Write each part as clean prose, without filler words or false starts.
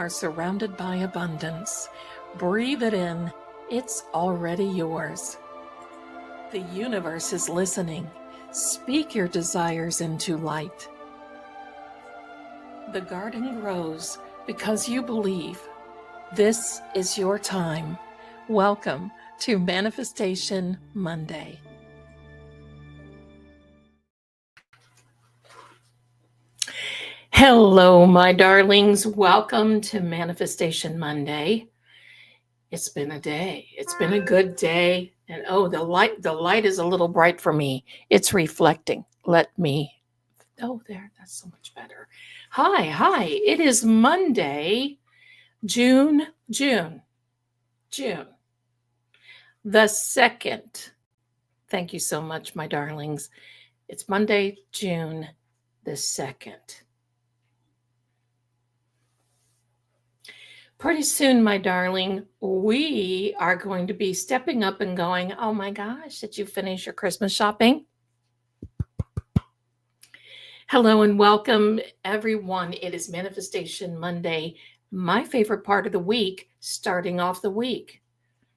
are surrounded by abundance. Breathe it in. It's already yours. The universe is listening. Speak your desires into light. The garden grows because you believe. This is your time. Welcome to Manifestation Monday. Hello, my darlings. Welcome to Manifestation Monday. It's been a day. It's been a good day. And oh, the light is a little bright for me. It's reflecting. There, that's so much better. Hi. It is Monday, June the 2nd. Thank you so much, my darlings. It's Monday, June the 2nd. Pretty soon, my darling, we are going to be stepping up and going, oh my gosh, did you finish your Christmas shopping? Hello and welcome, everyone. It is Manifestation Monday, my favorite part of the week, starting off the week.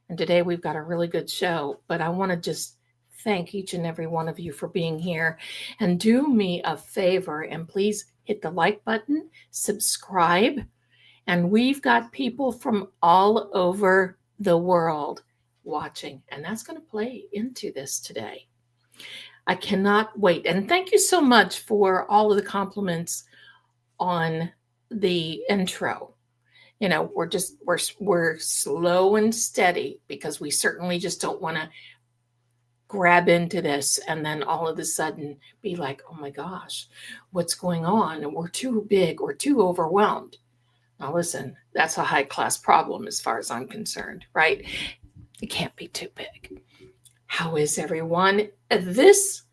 And today we've got a really good show, but I want to just thank each and every one of you for being here. And do me a favor and please hit the like button, subscribe. And we've got people from all over the world watching, and that's going to play into this today. I cannot wait. And thank you so much for all of the compliments on the intro. You know, we're slow and steady because we certainly just don't want to grab into this and then all of a sudden be like, oh my gosh, what's going on? And we're too big, we're too overwhelmed. Now listen, that's a high-class problem as far as I'm concerned, right? It can't be too big. How is everyone? This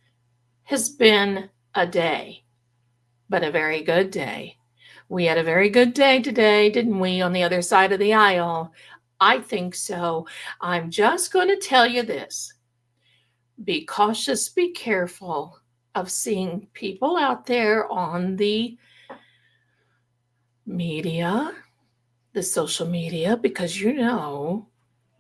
has been a day, but a very good day. We had a very good day today, didn't we, on the other side of the aisle? I think so. I'm just going to tell you this. Be cautious, be careful of seeing people out there on the media, the social media, because you know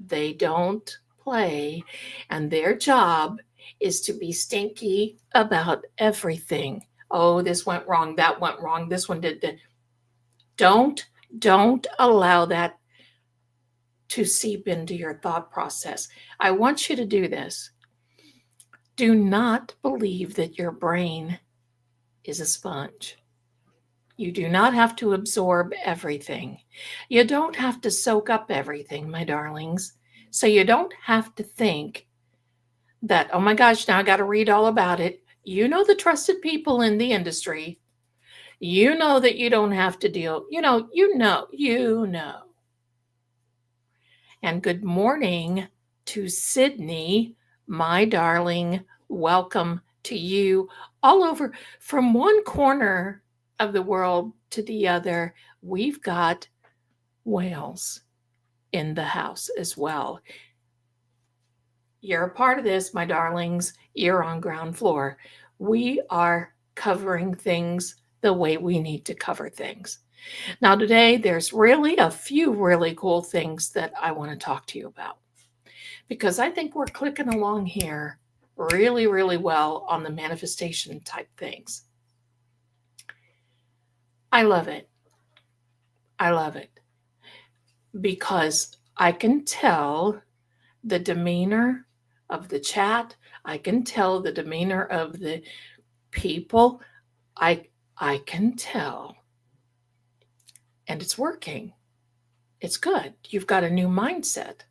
they don't play and their job is to be stinky about everything. Oh, this went wrong, that went wrong, this one did that. Don't allow that to seep into your thought process. I want you to do this. Do not believe that your brain is a sponge. You do not have to absorb everything. You don't have to soak up everything, my darlings. So you don't have to think that, oh my gosh, now I got to read all about it. You know the trusted people in the industry. You know that you don't have to deal. You know. And good morning to Sydney, my darling. Welcome to you all over from one corner of the world to the other. We've got Wales in the house as well. You're a part of this, my darlings. You're on ground floor. We are covering things the way we need to cover things. Now today, there's really a few really cool things that I want to talk to you about because I think we're clicking along here really, really well on the manifestation type things. I love it. Because I can tell the demeanor of the chat. I can tell the demeanor of the people. I can tell. And it's working. It's good. You've got a new mindset.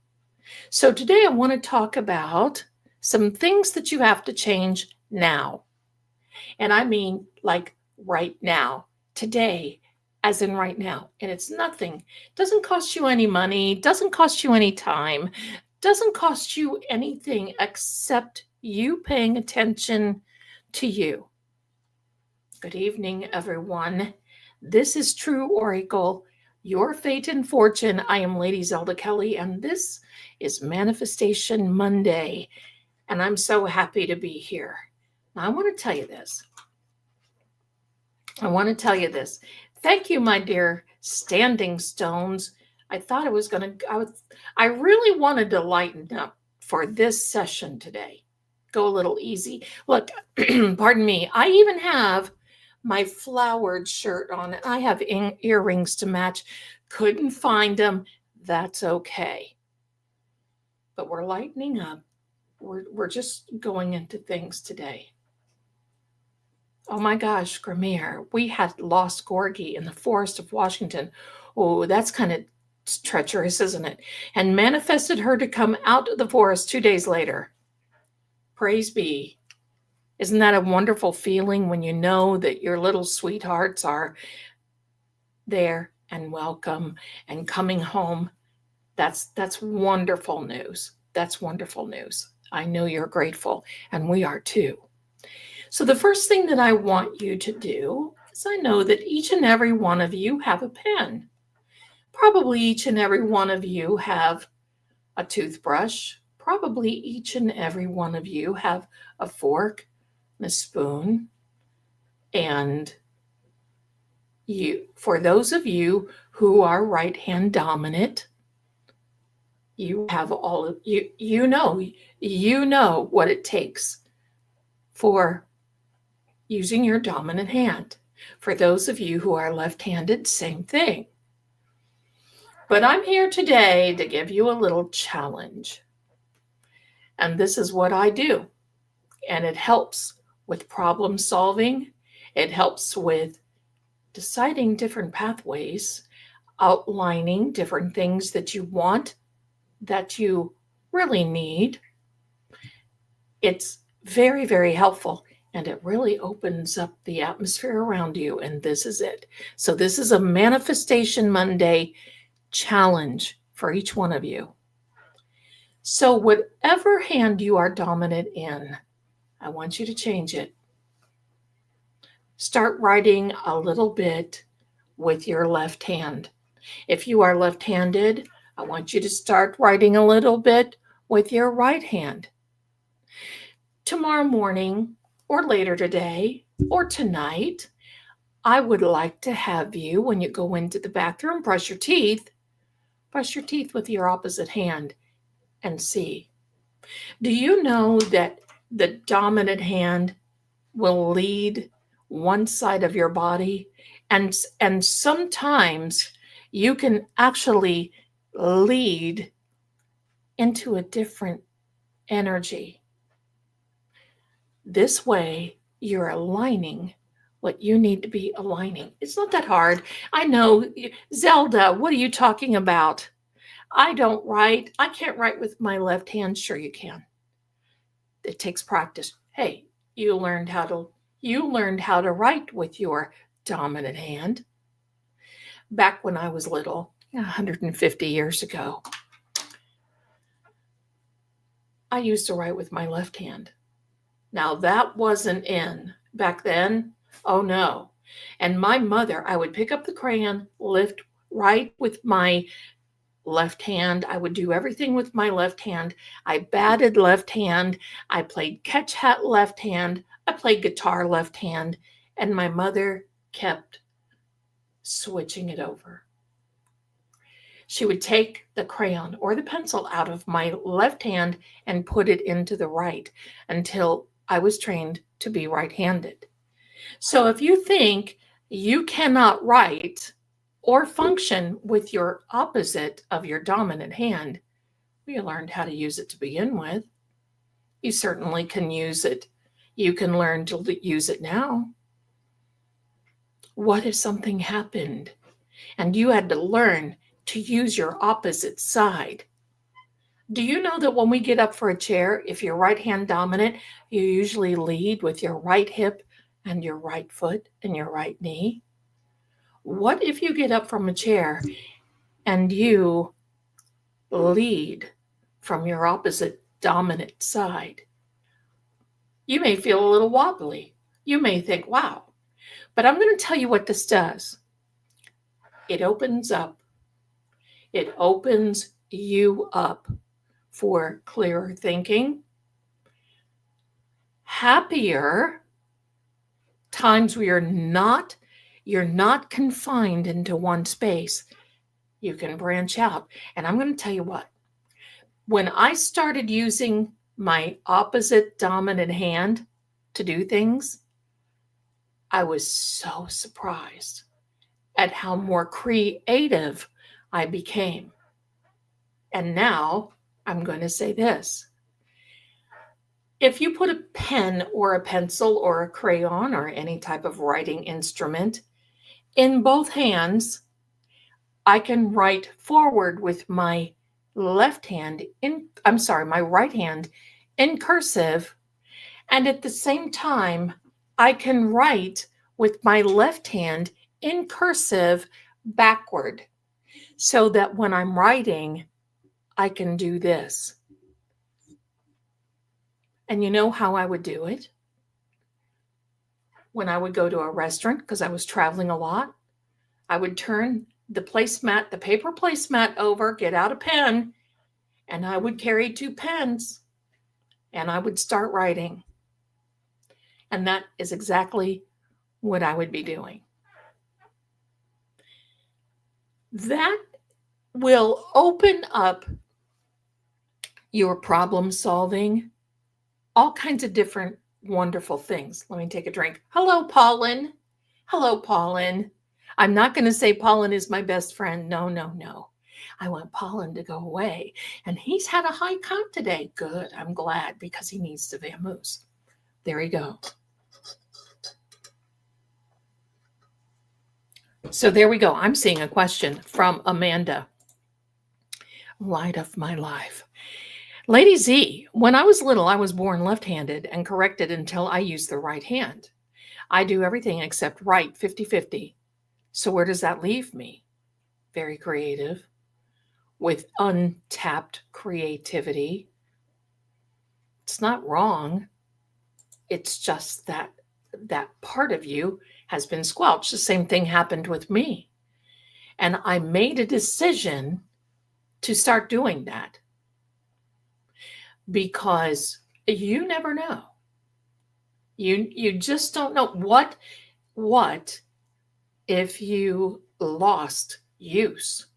So today I want to talk about some things that you have to change now. And I mean like right now. Today, as in right now. And it's nothing. Doesn't cost you any money, doesn't cost you any time, doesn't cost you anything except you paying attention to you. Good evening, everyone. This is True Oracle, your fate and fortune. I am Lady Zelda Kelly, and this is Manifestation Monday. And I'm so happy to be here. Now, I want to tell you this. Thank you, my dear standing stones. I thought I really wanted to lighten up for this session today. Go a little easy. Look, pardon me. I even have my flowered shirt on. I have earrings to match. Couldn't find them. That's okay. But we're lightening up. We're just going into things today. Oh my gosh, Gramere, we had lost Gorgie in the forest of Washington. Oh, that's kind of treacherous, isn't it? And manifested her to come out of the forest 2 days later. Praise be. Isn't that a wonderful feeling when you know that your little sweethearts are there and welcome and coming home? That's wonderful news. That's wonderful news. I know you're grateful, and we are too. So the first thing that I want you to do is I know that each and every one of you have a pen. Probably each and every one of you have a toothbrush. Probably each and every one of you have a fork and a spoon. And for those of you who are right hand dominant, you have all of you know what it takes for using your dominant hand. For those of you who are left-handed, same thing. But I'm here today to give you a little challenge. And this is what I do. And it helps with problem solving. It helps with deciding different pathways, outlining different things that you want, that you really need. It's very, very helpful. And it really opens up the atmosphere around you. And this is it. So this is a Manifestation Monday challenge for each one of you. So whatever hand you are dominant in, I want you to change it. Start writing a little bit with your left hand. If you are left-handed, I want you to start writing a little bit with your right hand. Tomorrow morning, or later today, or tonight, I would like to have you, when you go into the bathroom, brush your teeth with your opposite hand and see. Do you know that the dominant hand will lead one side of your body? And sometimes you can actually lead into a different energy. This way, you're aligning what you need to be aligning. It's not that hard. I know, Zelda, what are you talking about? I don't write. I can't write with my left hand. Sure you can. It takes practice. Hey, you learned how to write with your dominant hand. Back when I was little, 150 years ago, I used to write with my left hand. Now that wasn't in back then. Oh no. And my mother, I would pick up the crayon, write with my left hand. I would do everything with my left hand. I batted left hand. I played catch hat left hand. I played guitar left hand. And my mother kept switching it over. She would take the crayon or the pencil out of my left hand and put it into the right until I was trained to be right-handed. So if you think you cannot write or function with your opposite of your dominant hand, you learned how to use it to begin with. You certainly can use it. You can learn to use it now. What if something happened and you had to learn to use your opposite side? Do you know that when we get up for a chair, if you're right hand dominant, you usually lead with your right hip and your right foot and your right knee? What if you get up from a chair and you lead from your opposite dominant side? You may feel a little wobbly. You may think, wow. But I'm going to tell you what this does. It opens up. It opens you up for clearer thinking, happier times we are not You're not confined into one space. You can branch out. And I'm going to tell you what, when I started using my opposite dominant hand to do things, I was so surprised at how more creative I became. And now I'm going to say this. If you put a pen or a pencil or a crayon or any type of writing instrument in both hands, I can write forward with my right hand in cursive, and at the same time, I can write with my left hand in cursive backward, so that when I'm writing, I can do this. And you know how I would do it? When I would go to a restaurant, because I was traveling a lot, I would turn the paper placemat over, get out a pen, and I would carry 2 pens, and I would start writing. And that is exactly what I would be doing. That will open up your problem solving, all kinds of different wonderful things. Let me take a drink. Hello, Paulin. Hello, Paulin. I'm not going to say Paulin is my best friend. No, no, no. I want Paulin to go away. And he's had a high count today. Good. I'm glad, because he needs to vamoose. There you go. So there we go. I'm seeing a question from Amanda. Light of my life. Lady Z, when I was little, I was born left-handed and corrected until I used the right hand. I do everything except write 50-50. So where does that leave me? Very creative, with untapped creativity. It's not wrong. It's just that part of you has been squelched. The same thing happened with me. And I made a decision to start doing that, because you never know. You just don't know what if you lost use.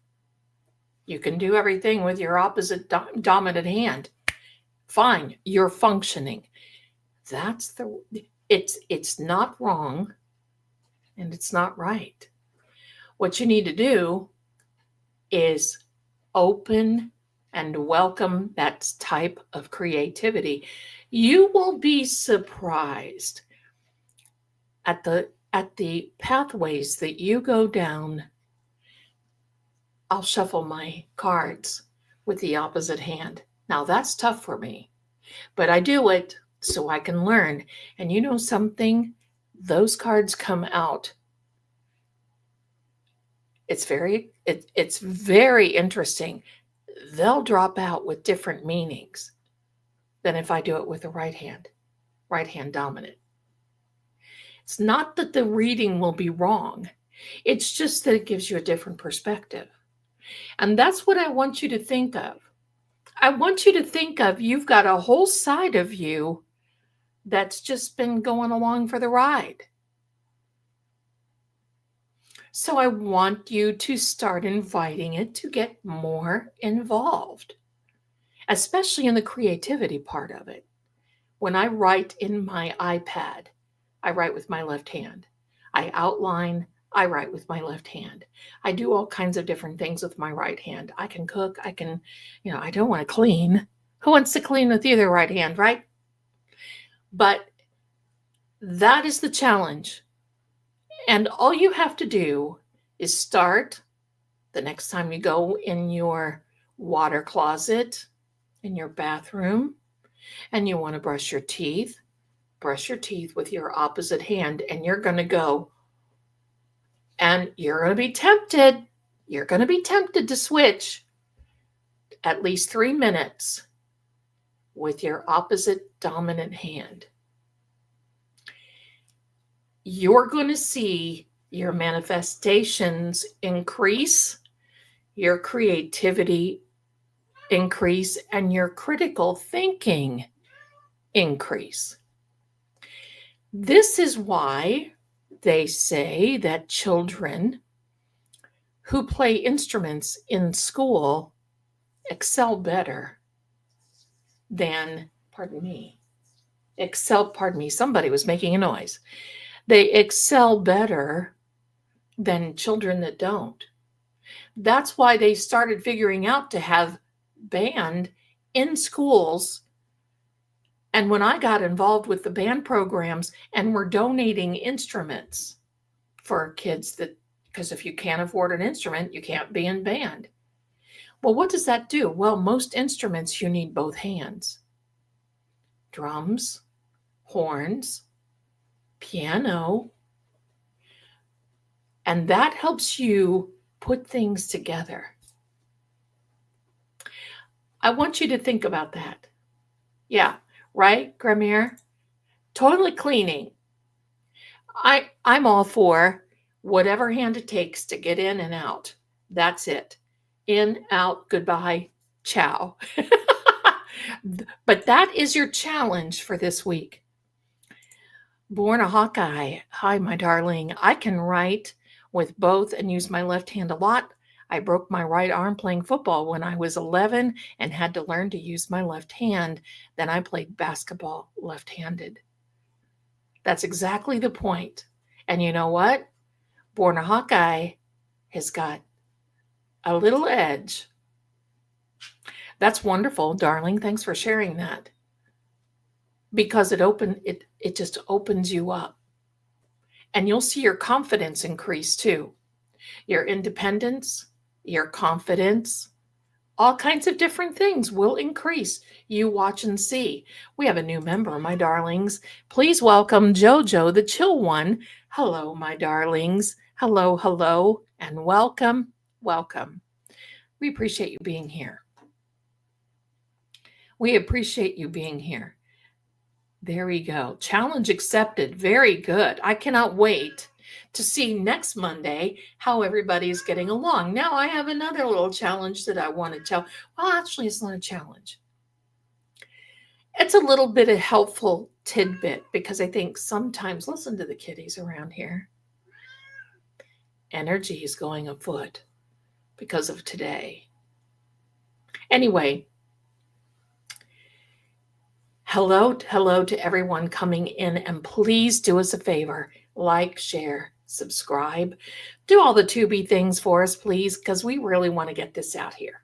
You can do everything with your opposite dominant hand. Fine, you're functioning. It's not wrong, and it's not right. What you need to do is open and welcome that type of creativity. You will be surprised at the pathways that you go down. I'll shuffle my cards with the opposite hand. Now that's tough for me, but I do it so I can learn. And you know something? Those cards come out. It's very interesting. They'll drop out with different meanings than if I do it with the right hand dominant. It's not that the reading will be wrong. It's just that it gives you a different perspective. And that's what I want you to think of. I want you to think of, you've got a whole side of you that's just been going along for the ride. So I want you to start inviting it to get more involved, especially in the creativity part of it. When I write in my iPad, I write with my left hand. I outline, I write with my left hand. I do all kinds of different things with my right hand. I can cook, I don't want to clean. Who wants to clean with either right hand, right? But that is the challenge. And all you have to do is start the next time you go in your water closet, in your bathroom, and you want to brush your teeth with your opposite hand, and you're going to go, and you're going to be tempted. You're going to be tempted to switch at least 3 minutes with your opposite dominant hand. You're going to see your manifestations increase, your creativity increase, and your critical thinking increase. This is why They say that children who play instruments in school excel better than, pardon me, somebody was making a noise. They excel better than children that don't. That's why they started figuring out to have band in schools. And when I got involved with the band programs and we're donating instruments for kids because if you can't afford an instrument, you can't be in band. Well, what does that do? Well, most instruments, you need both hands. Drums, horns, piano. And that helps you put things together. I want you to think about that. Yeah, right, Gramere? Toilet cleaning. I'm all for whatever hand it takes to get in and out. That's it. In, out, goodbye, ciao. But that is your challenge for this week. Born a Hawkeye. Hi, my darling. I can write with both and use my left hand a lot. I broke my right arm playing football when I was 11 and had to learn to use my left hand. Then I played basketball left-handed. That's exactly the point. And you know what? Born a Hawkeye has got a little edge. That's wonderful, darling. Thanks for sharing that. Because it just opens you up. And you'll see your confidence increase too. Your independence, your confidence, all kinds of different things will increase. You watch and see. We have a new member, my darlings. Please welcome JoJo, the chill one. Hello, my darlings. Hello, hello, and welcome, welcome. We appreciate you being here. We appreciate you being here. There we go. Challenge accepted. Very good. I cannot wait to see next Monday how everybody's getting along. Now I have another little challenge that I want to tell. Well, actually, it's not a challenge. It's a little bit of helpful tidbit because I think sometimes, listen to the kitties around here. Energy is going afoot because of today. Anyway, hello to everyone coming in, and please do us a favor. Like, share, subscribe. Do all the Tubi things for us, please, because we really want to get this out here.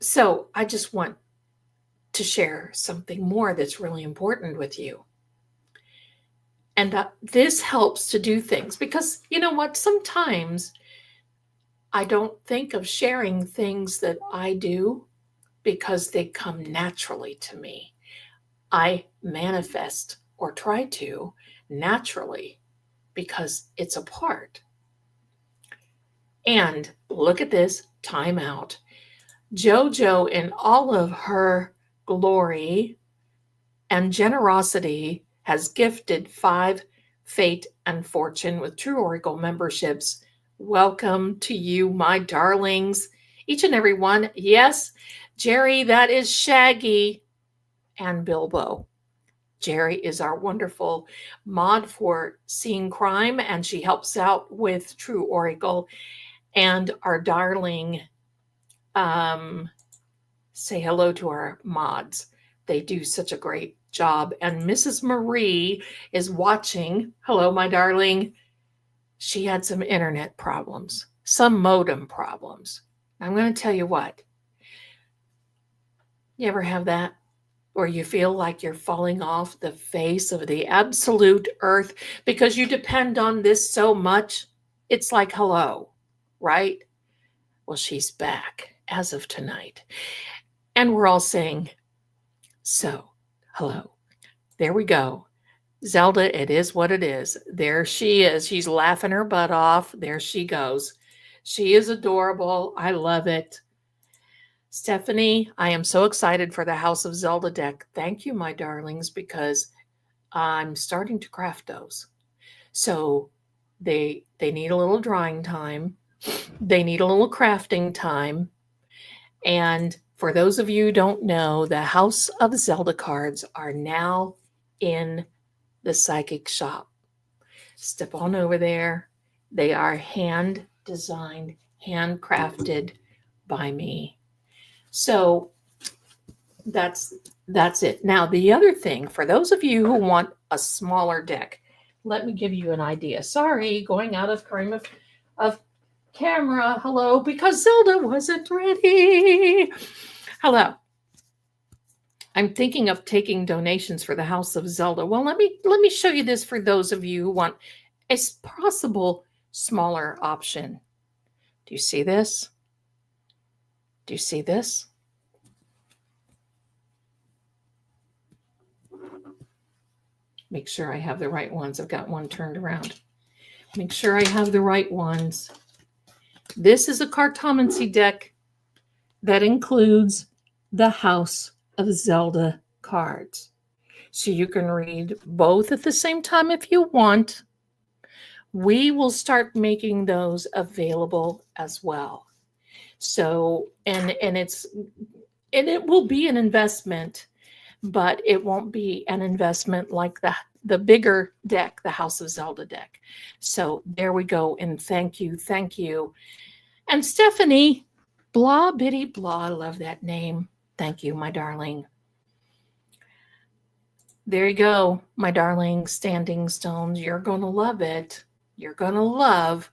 So I just want to share something more that's really important with you. And this helps to do things because, you know what, sometimes I don't think of sharing things that I do because they come naturally to me. I manifest or try to naturally because it's a part. And look at this, time out. JoJo, in all of her glory and generosity, has gifted 5 Fate and Fortune with True Oracle memberships. Welcome to you, my darlings. Each and every one. Yes, Jerry, that is Shaggy and Bilbo. Jerry is our wonderful mod for Seeing Crime, and she helps out with True Oracle. And our darling, say hello to our mods. They do such a great job. And Mrs. Marie is watching. Hello, my darling. She had some internet problems, some modem problems. I'm going to tell you what. You ever have that? Or you feel like you're falling off the face of the absolute earth because you depend on this so much? It's like, hello, right? Well, she's back as of tonight. And we're all saying, so, hello. There we go. Zelda, it is what it is. There she is. She's laughing her butt off. There she goes. She is adorable. I love it. Stephanie, I am so excited for the House of Zelda deck. Thank you, my darlings, because I'm starting to craft those. So they need a little drawing time. They need a little crafting time. And for those of you who don't know, the House of Zelda cards are now in the psychic shop. Step on over there. They are hand designed, handcrafted by me. So that's it. Now, the other thing, for those of you who want a smaller deck, let me give you an idea. Sorry, going out of frame of camera. Hello, because Zelda wasn't ready. Hello. I'm thinking of taking donations for the House of Zelda. Well, let me show you this for those of you who want a possible smaller option. Do you see this? Do you see this? Make sure I have the right ones. I've got one turned around. Make sure I have the right ones. This is a Cartomancy deck that includes the House of Zelda cards. So you can read both at the same time if you want. We will start making those available as well. So, and it will be an investment, but it won't be an investment like the bigger deck, the House of Zelda deck. So there we go. And thank you. And Stephanie, blah, bitty, blah. I love that name. Thank you, my darling. There you go, my darling standing stones. You're going to love it. You're going to love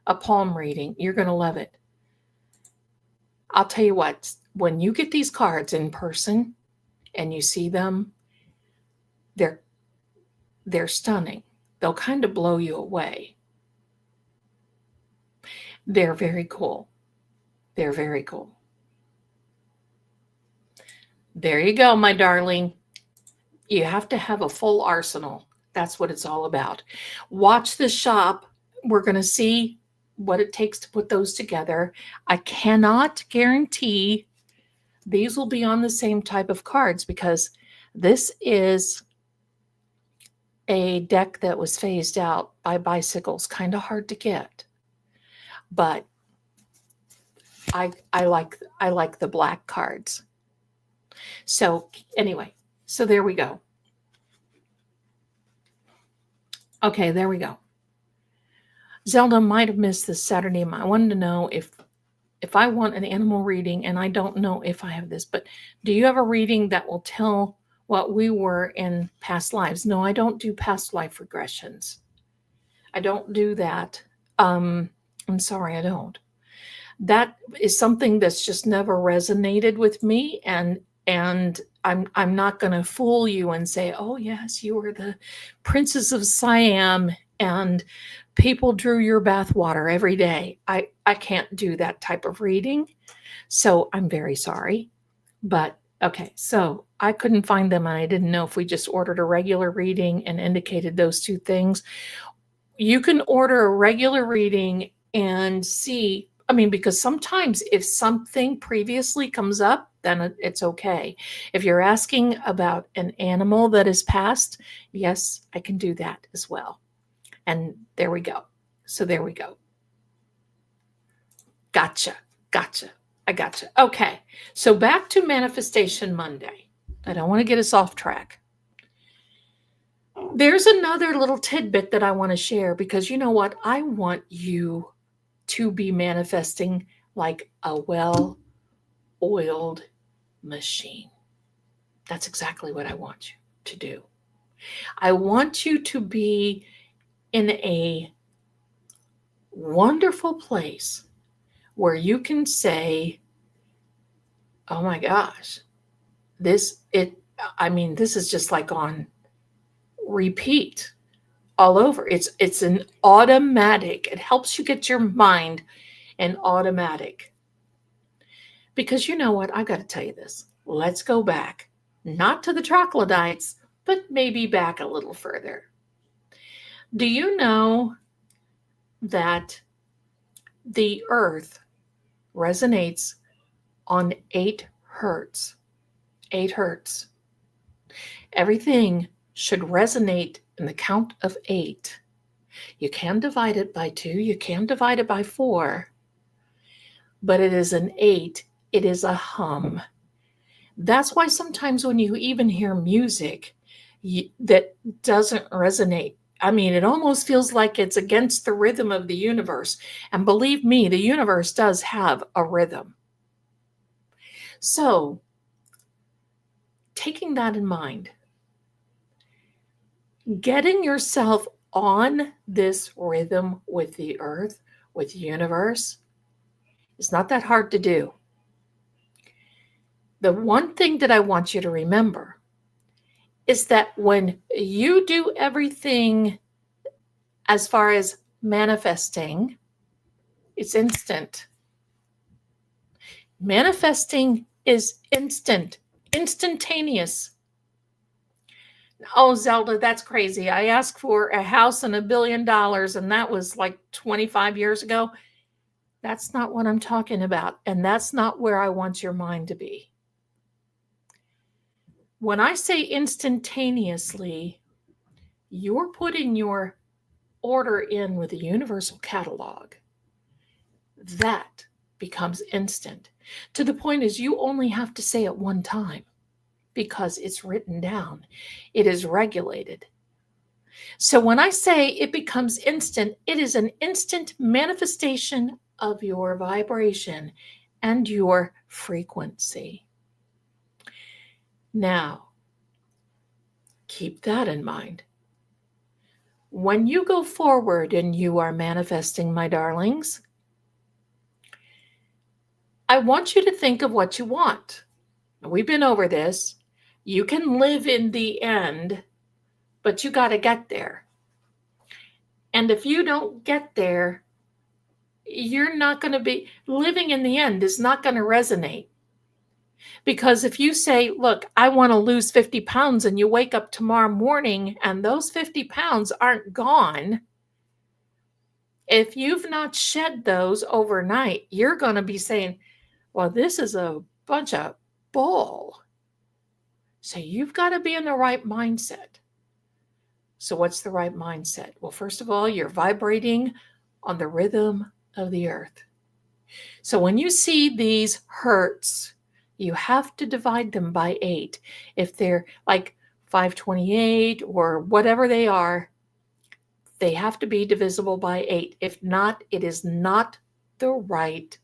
a palm reading. You're going to love it. I'll tell you what, when you get these cards in person and you see them, they're stunning. They'll kind of blow you away. They're very cool. They're very cool. There you go, my darling. You have to have a full arsenal. That's what it's all about. Watch the shop. We're going to see what it takes to put those together. I cannot guarantee these will be on the same type of cards because this is a deck that was phased out by bicycles. Kind of hard to get. But I like the black cards. So anyway, so there we go. Okay, there we go. Zelda might have missed this Saturday. I wanted to know if I want an animal reading, and I don't know if I have this, but do you have a reading that will tell what we were in past lives? No, I don't do past life regressions. I don't do that. I'm sorry, I don't. That is something that's just never resonated with me, and I'm not going to fool you and say, oh yes, you were the Princess of Siam and people drew your bathwater every day. I can't do that type of reading. So I'm very sorry. But okay, so I couldn't find them and I didn't know if we just ordered a regular reading and indicated those two things. You can order a regular reading and see, I mean, because sometimes if something previously comes up, then it's okay. If you're asking about an animal that is past, yes, I can do that as well. And there we go. So there we go. Gotcha. I gotcha. Okay. So back to Manifestation Monday. I don't want to get us off track. There's another little tidbit that I want to share because you know what? I want you to be manifesting like a well-oiled machine. That's exactly what I want you to do. I want you to be in a wonderful place where you can say, oh my gosh, this is just like on repeat all over. It's an automatic. It helps you get your mind an automatic. Because you know what? I got to tell you this. Let's go back, not to the troglodytes, but maybe back a little further. Do you know that the earth resonates on 8 hertz? 8 hertz. Everything should resonate in the count of 8. You can divide it by 2. You can divide it by 4. But it is an 8. It is a hum. That's why sometimes when you even hear music, that doesn't resonate. I mean, it almost feels like it's against the rhythm of the universe. And believe me, the universe does have a rhythm. So, taking that in mind, getting yourself on this rhythm with the earth, with the universe, is not that hard to do. The one thing that I want you to remember is that when you do everything as far as manifesting, it's instant. Manifesting is instantaneous. Oh, Zelda, that's crazy. I asked for a house and $1 billion, and that was like 25 years ago. That's not what I'm talking about. And that's not where I want your mind to be. When I say instantaneously, you're putting your order in with a universal catalog. That becomes instant. To the point is you only have to say it one time because it's written down. It is regulated. So when I say it becomes instant, it is an instant manifestation of your vibration and your frequency. Now, keep that in mind. When you go forward and you are manifesting, my darlings, I want you to think of what you want. We've been over this. You can live in the end, but you got to get there. And if you don't get there, you're not going to be living in the end is not going to resonate. Because if you say, look, I want to lose 50 pounds and you wake up tomorrow morning and those 50 pounds aren't gone, if you've not shed those overnight, you're going to be saying, well, this is a bunch of bull. So you've got to be in the right mindset. So what's the right mindset? Well, first of all, you're vibrating on the rhythm of the earth. So when you see these hertz, you have to divide them by 8. If they're like 528 or whatever they are, they have to be divisible by 8. If not, it is not the right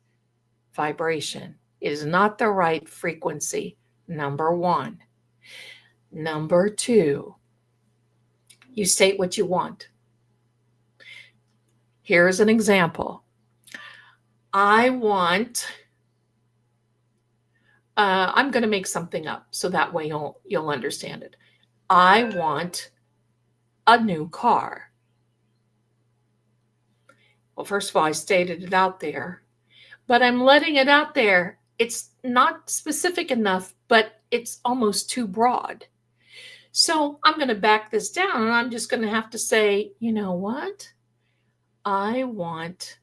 vibration. It is not the right frequency, number one. Number two, you state what you want. Here's an example. I want, I'm going to make something up so that way you'll understand it. I want a new car. Well, first of all, I stated it out there, but I'm letting it out there. It's not specific enough, but it's almost too broad. So I'm going to back this down and I'm just going to have to say, you know what? I want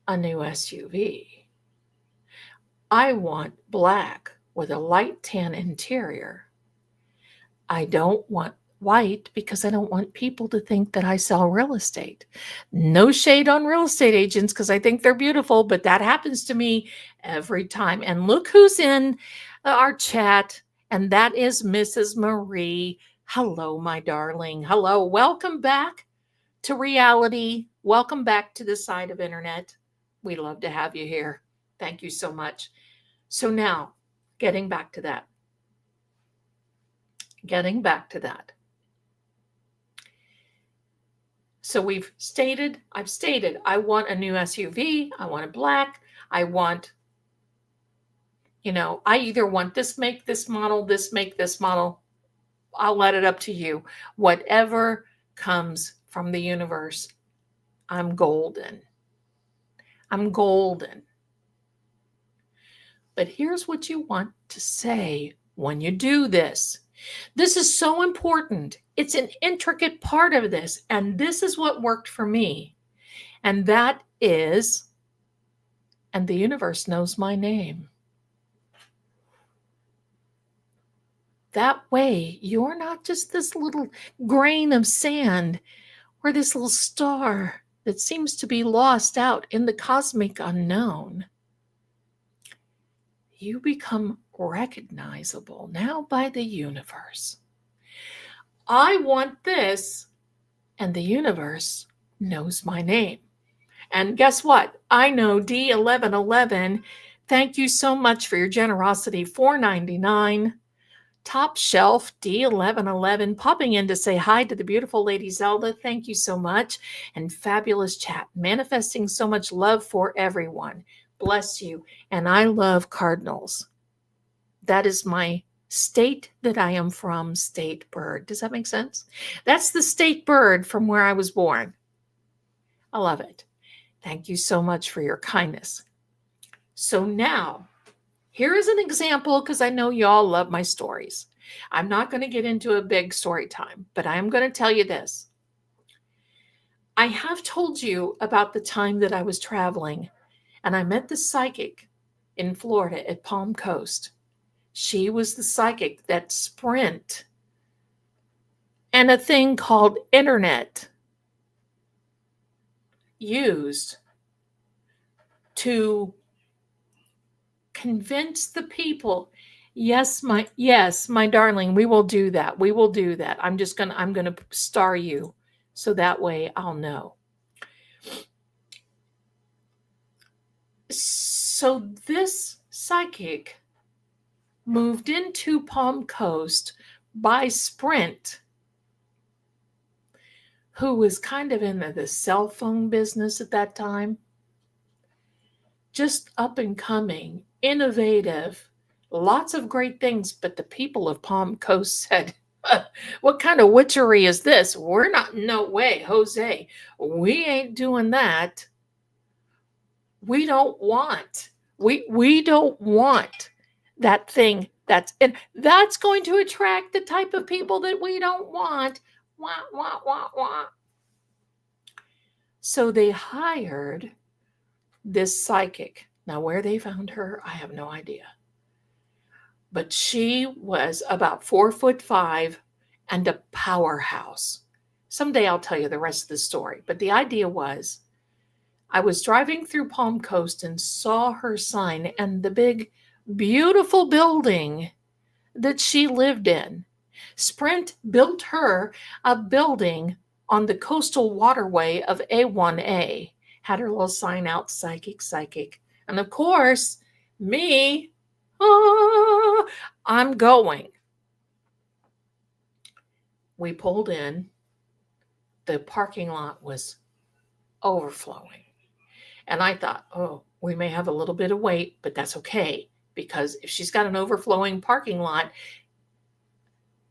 a new SUV. I want black with a light tan interior. I don't want white because I don't want people to think that I sell real estate. No shade on real estate agents because I think they're beautiful, but that happens to me every time. And look who's in our chat, and that is Mrs. Marie. Hello, my darling. Hello. Welcome back to reality. Welcome back to the side of internet. We love to have you here. Thank you so much. So now, getting back to that. So I've stated, I want a new SUV. I want it black. I want, I either want this make, this model, this make, this model. I'll let it up to you. Whatever comes from the universe, I'm golden. I'm golden. But here's what you want to say when you do this. This is so important. It's an intricate part of this. And this is what worked for me. And that is, and the universe knows my name. That way, you're not just this little grain of sand or this little star that seems to be lost out in the cosmic unknown. You become recognizable now by the universe. I want this. And the universe knows my name. And guess what? I know D1111. Thank you so much for your generosity. $4.99. Top shelf D1111 popping in to say hi to the beautiful Lady Zelda. Thank you so much. And fabulous chat. Manifesting so much love for everyone. Bless you. And I love cardinals. That is my state that I am from, state bird. Does that make sense? That's the state bird from where I was born. I love it. Thank you so much for your kindness. So now, here is an example because I know you all love my stories. I'm not going to get into a big story time, but I am going to tell you this. I have told you about the time that I was traveling and I met the psychic in Florida at Palm Coast. She was the psychic that Sprint and a thing called internet used to convince the people. Yes, my darling, we will do that. We will do that. I'm going to star you so that way I'll know. So this psychic moved into Palm Coast by Sprint, who was kind of in the cell phone business at that time. Just up and coming, innovative, lots of great things. But the people of Palm Coast said, what kind of witchery is this? We're not, no way, Jose. We ain't doing that. We don't want that thing and that's going to attract the type of people that we don't want. Wah, wah, wah, wah. So they hired this psychic. Now, where they found her, I have no idea. But she was about 4'5" and a powerhouse. Someday I'll tell you the rest of the story. But the idea was, I was driving through Palm Coast and saw her sign and the big, beautiful building that she lived in. Sprint built her a building on the coastal waterway of A1A. Had her little sign out, psychic, psychic. And of course, me, I'm going. We pulled in. The parking lot was overflowing. And I thought, oh, we may have a little bit of wait, but that's okay. Because if she's got an overflowing parking lot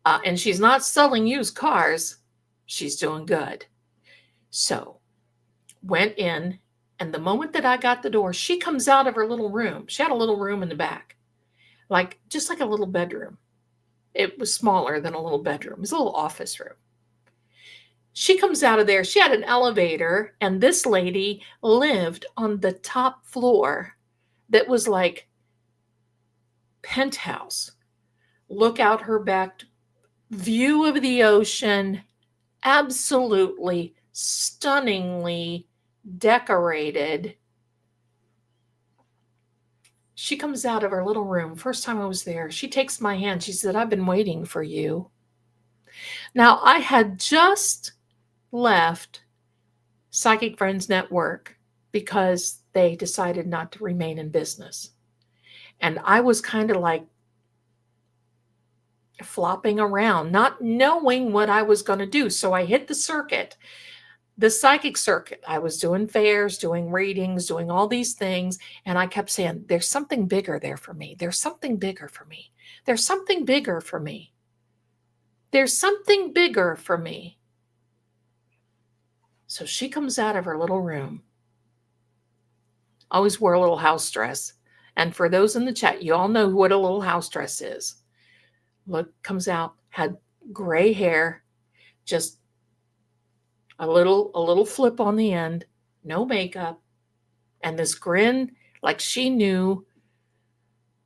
and she's not selling used cars, she's doing good. So went in, and the moment that I got the door, she comes out of her little room. She had a little room in the back, just like a little bedroom. It was smaller than a little bedroom. It was a little office room. She comes out of there. She had an elevator, and this lady lived on the top floor that was like penthouse. Look out her back, view of the ocean, absolutely stunningly decorated. She comes out of her little room. First time I was there, she takes my hand. She said, I've been waiting for you. Now, I had just left Psychic Friends Network because they decided not to remain in business. And I was kind of like flopping around, not knowing what I was going to do. So I hit the circuit, the psychic circuit. I was doing fairs, doing readings, doing all these things. And I kept saying, there's something bigger there for me. There's something bigger for me. There's something bigger for me. There's something bigger for me. So she comes out of her little room. Always wore a little house dress. And for those in the chat, you all know what a little house dress is. Look, comes out, had gray hair, just a little flip on the end, no makeup, and this grin like she knew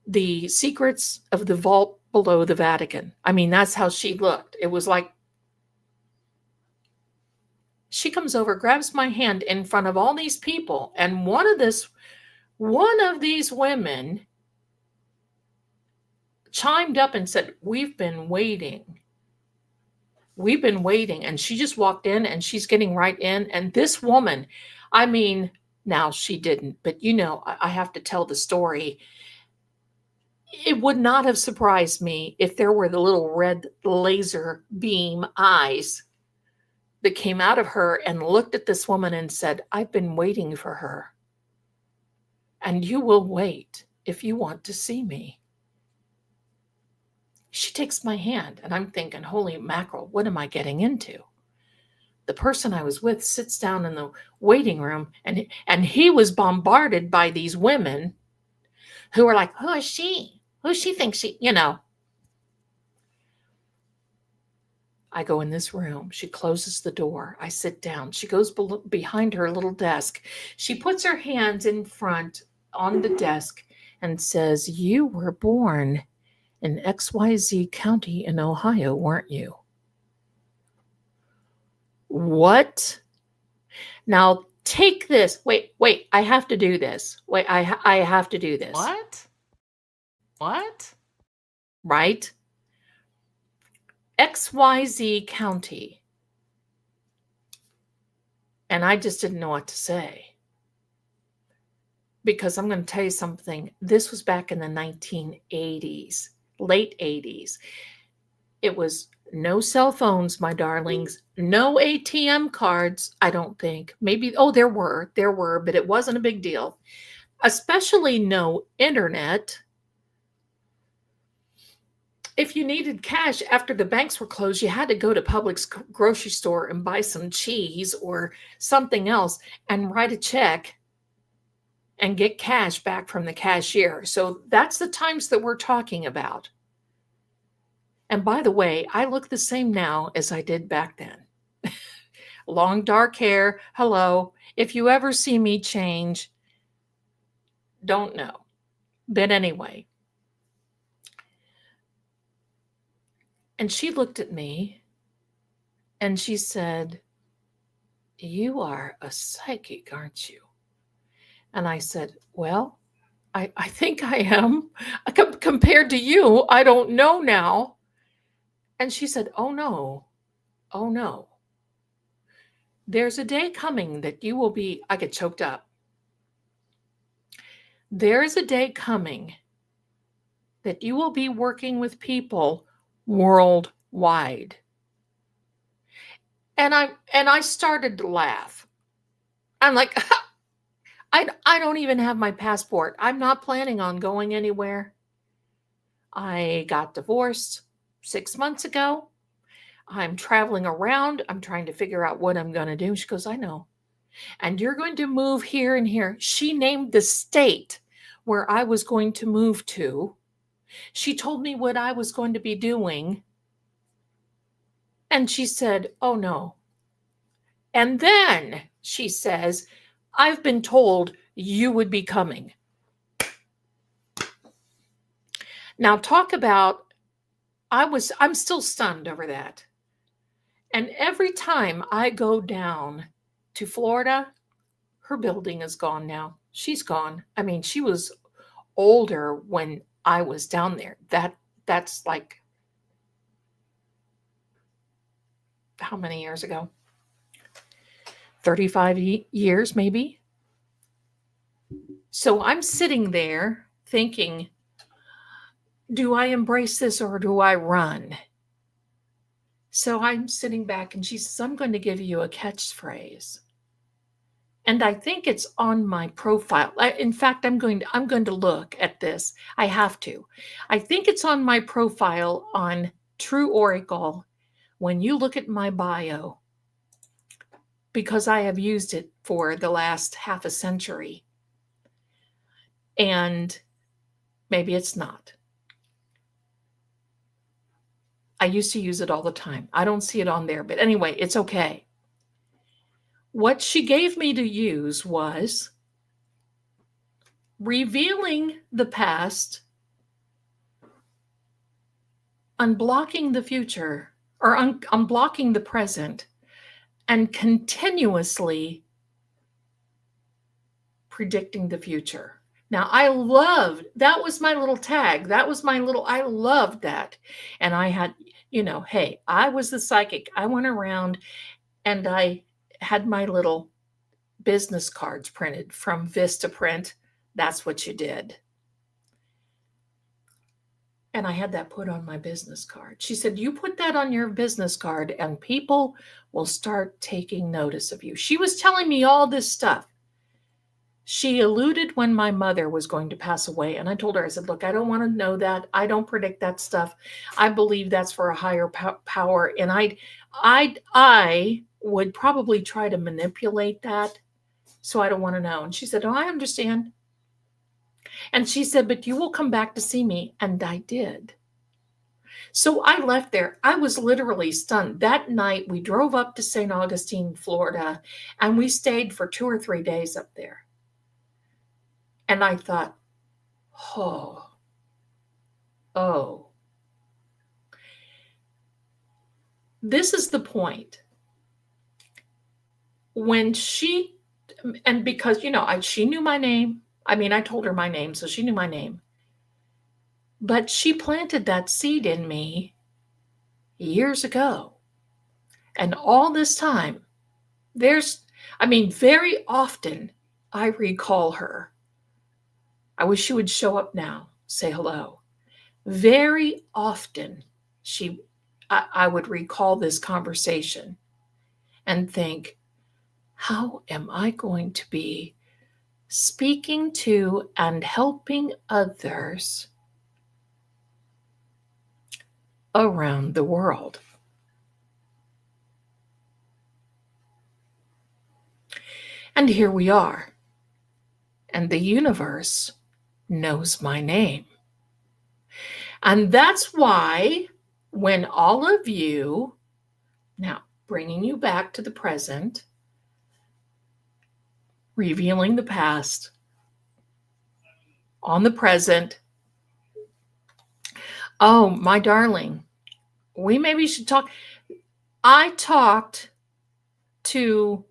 the secrets of the vault below the Vatican. I mean, that's how she looked. It was like she comes over, grabs my hand in front of all these people, and one of these women chimed up and said, we've been waiting we've been waiting. And she just walked in and she's getting right in. And this woman, I mean, now she didn't, but I have to tell the story. It would not have surprised me if there were the little red laser beam eyes that came out of her and looked at this woman and said, I've been waiting for her. And you will wait if you want to see me. She takes my hand and I'm thinking, holy mackerel, what am I getting into? The person I was with sits down in the waiting room and he was bombarded by these women who are like, who is she? Who she thinks she, I go in this room. She closes the door. I sit down. She goes behind her little desk. She puts her hands in front on the desk and says, you were born in XYZ County in Ohio, weren't you? What? Now take this. Wait, I have to do this. Wait, I have to do this. What? Right? XYZ County. And I just didn't know what to say. Because I'm going to tell you something. This was back in the 1980s, late 80s. It was no cell phones, my darlings. No ATM cards, I don't think. Maybe, there were, but it wasn't a big deal. Especially no internet. If you needed cash after the banks were closed, you had to go to Publix grocery store and buy some cheese or something else and write a check and get cash back from the cashier. So that's the times that we're talking about. And by the way, I look the same now as I did back then. Long dark hair. Hello. If you ever see me change, don't know. But anyway. And she looked at me and she said, you are a psychic, aren't you? And I said, well, I think I am. Compared to you, I don't know now. And she said, oh no. There's a day coming that you will be, I get choked up. There's a day coming that you will be working with people worldwide. And I started to laugh. I'm like, I don't even have my passport. I'm not planning on going anywhere. I got divorced 6 months ago. I'm traveling around. I'm trying to figure out what I'm going to do. She goes, I know. And you're going to move here and here. She named the state where I was going to move to. She told me what I was going to be doing. And she said, oh no. And then she says, I've been told you would be coming. Now talk about, I'm still stunned over that. And every time I go down to Florida, her building is gone now. She's gone. I mean, she was older when I was down there. That's like, how many years ago? 35 years, maybe. So I'm sitting there thinking, do I embrace this or do I run? So I'm sitting back and she says, I'm going to give you a catchphrase. And I think it's on my profile. In fact, I'm going to look at this. I have to. I think it's on my profile on True Oracle when you look at my bio, because I have used it for the last half a century. And maybe it's not. I used to use it all the time. I don't see it on there, but anyway, it's okay. What she gave me to use was revealing the past, unblocking the future, or unblocking the present, and continuously predicting the future. Now, that was my little tag. I loved that. And I had, hey, I was the psychic. I went around and I had my little business cards printed from Vistaprint. That's what you did. And I had that put on my business card. She said, you put that on your business card and people will start taking notice of you. She was telling me all this stuff. She alluded when my mother was going to pass away. And I told her, I said, look, I don't want to know that. I don't predict that stuff. I believe that's for a higher power. And I would probably try to manipulate that. So I don't want to know. And she said, oh, I understand. And she said, but you will come back to see me. And I did. So I left there. I was literally stunned. That night, we drove up to St. Augustine, Florida, and we stayed for 2 or 3 days up there. And I thought, oh. This is the point. When and because, she knew my name. I mean, I told her my name, so she knew my name. But she planted that seed in me years ago. And all this time, very often I recall her. I wish she would show up now, say hello. Very often I would recall this conversation and think, how am I going to be speaking to and helping others around the world? And here we are. And the universe knows my name. And that's why when all of you, now bringing you back to the present, revealing the past on the present. Oh, my darling, we maybe should talk. I talked to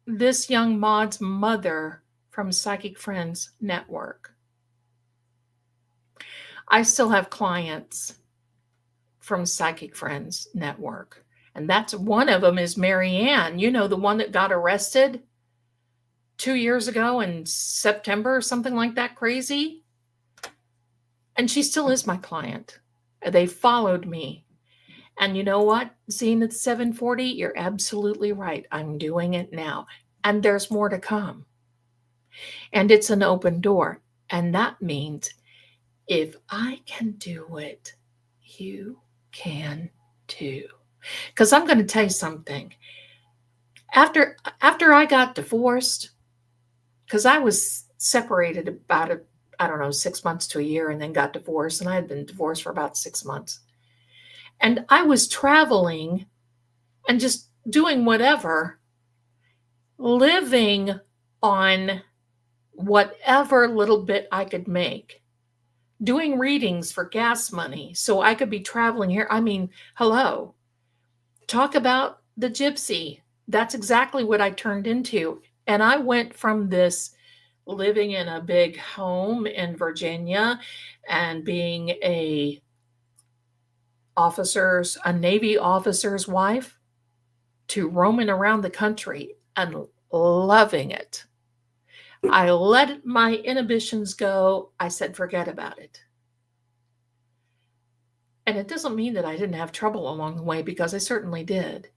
this young mod's mother from Psychic Friends Network. I still have clients from Psychic Friends Network. And that's one of them is Mary Ann, the one that got arrested 2 years ago in September or something like that, crazy. And she still is my client. They followed me. And you know what, Zenith 740, you're absolutely right. I'm doing it now. And there's more to come. And it's an open door. And that means if I can do it, you can too. Because I'm going to tell you something. After I got divorced, because I was separated about 6 months to a year and then got divorced. And I had been divorced for about 6 months. And I was traveling and just doing whatever, living on whatever little bit I could make, doing readings for gas money so I could be traveling here. I mean, hello, talk about the gypsy. That's exactly what I turned into. And I went from this living in a big home in Virginia and being a Navy officer's wife to roaming around the country and loving it. I let my inhibitions go. I said, forget about it. And it doesn't mean that I didn't have trouble along the way, because I certainly did.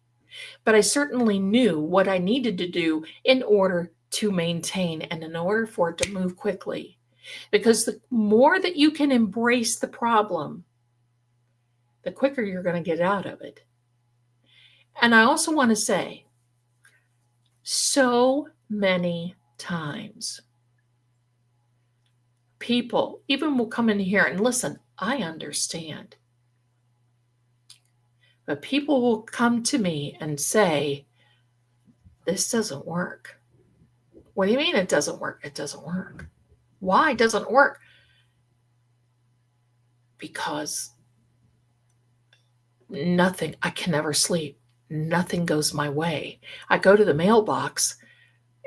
But I certainly knew what I needed to do in order to maintain and in order for it to move quickly. Because the more that you can embrace the problem, the quicker you're going to get out of it. And I also want to say, so many times, people even will come in here and listen, I understand. But people will come to me and say, this doesn't work. What do you mean it doesn't work? It doesn't work. Why doesn't it work? Because I can never sleep. Nothing goes my way. I go to the mailbox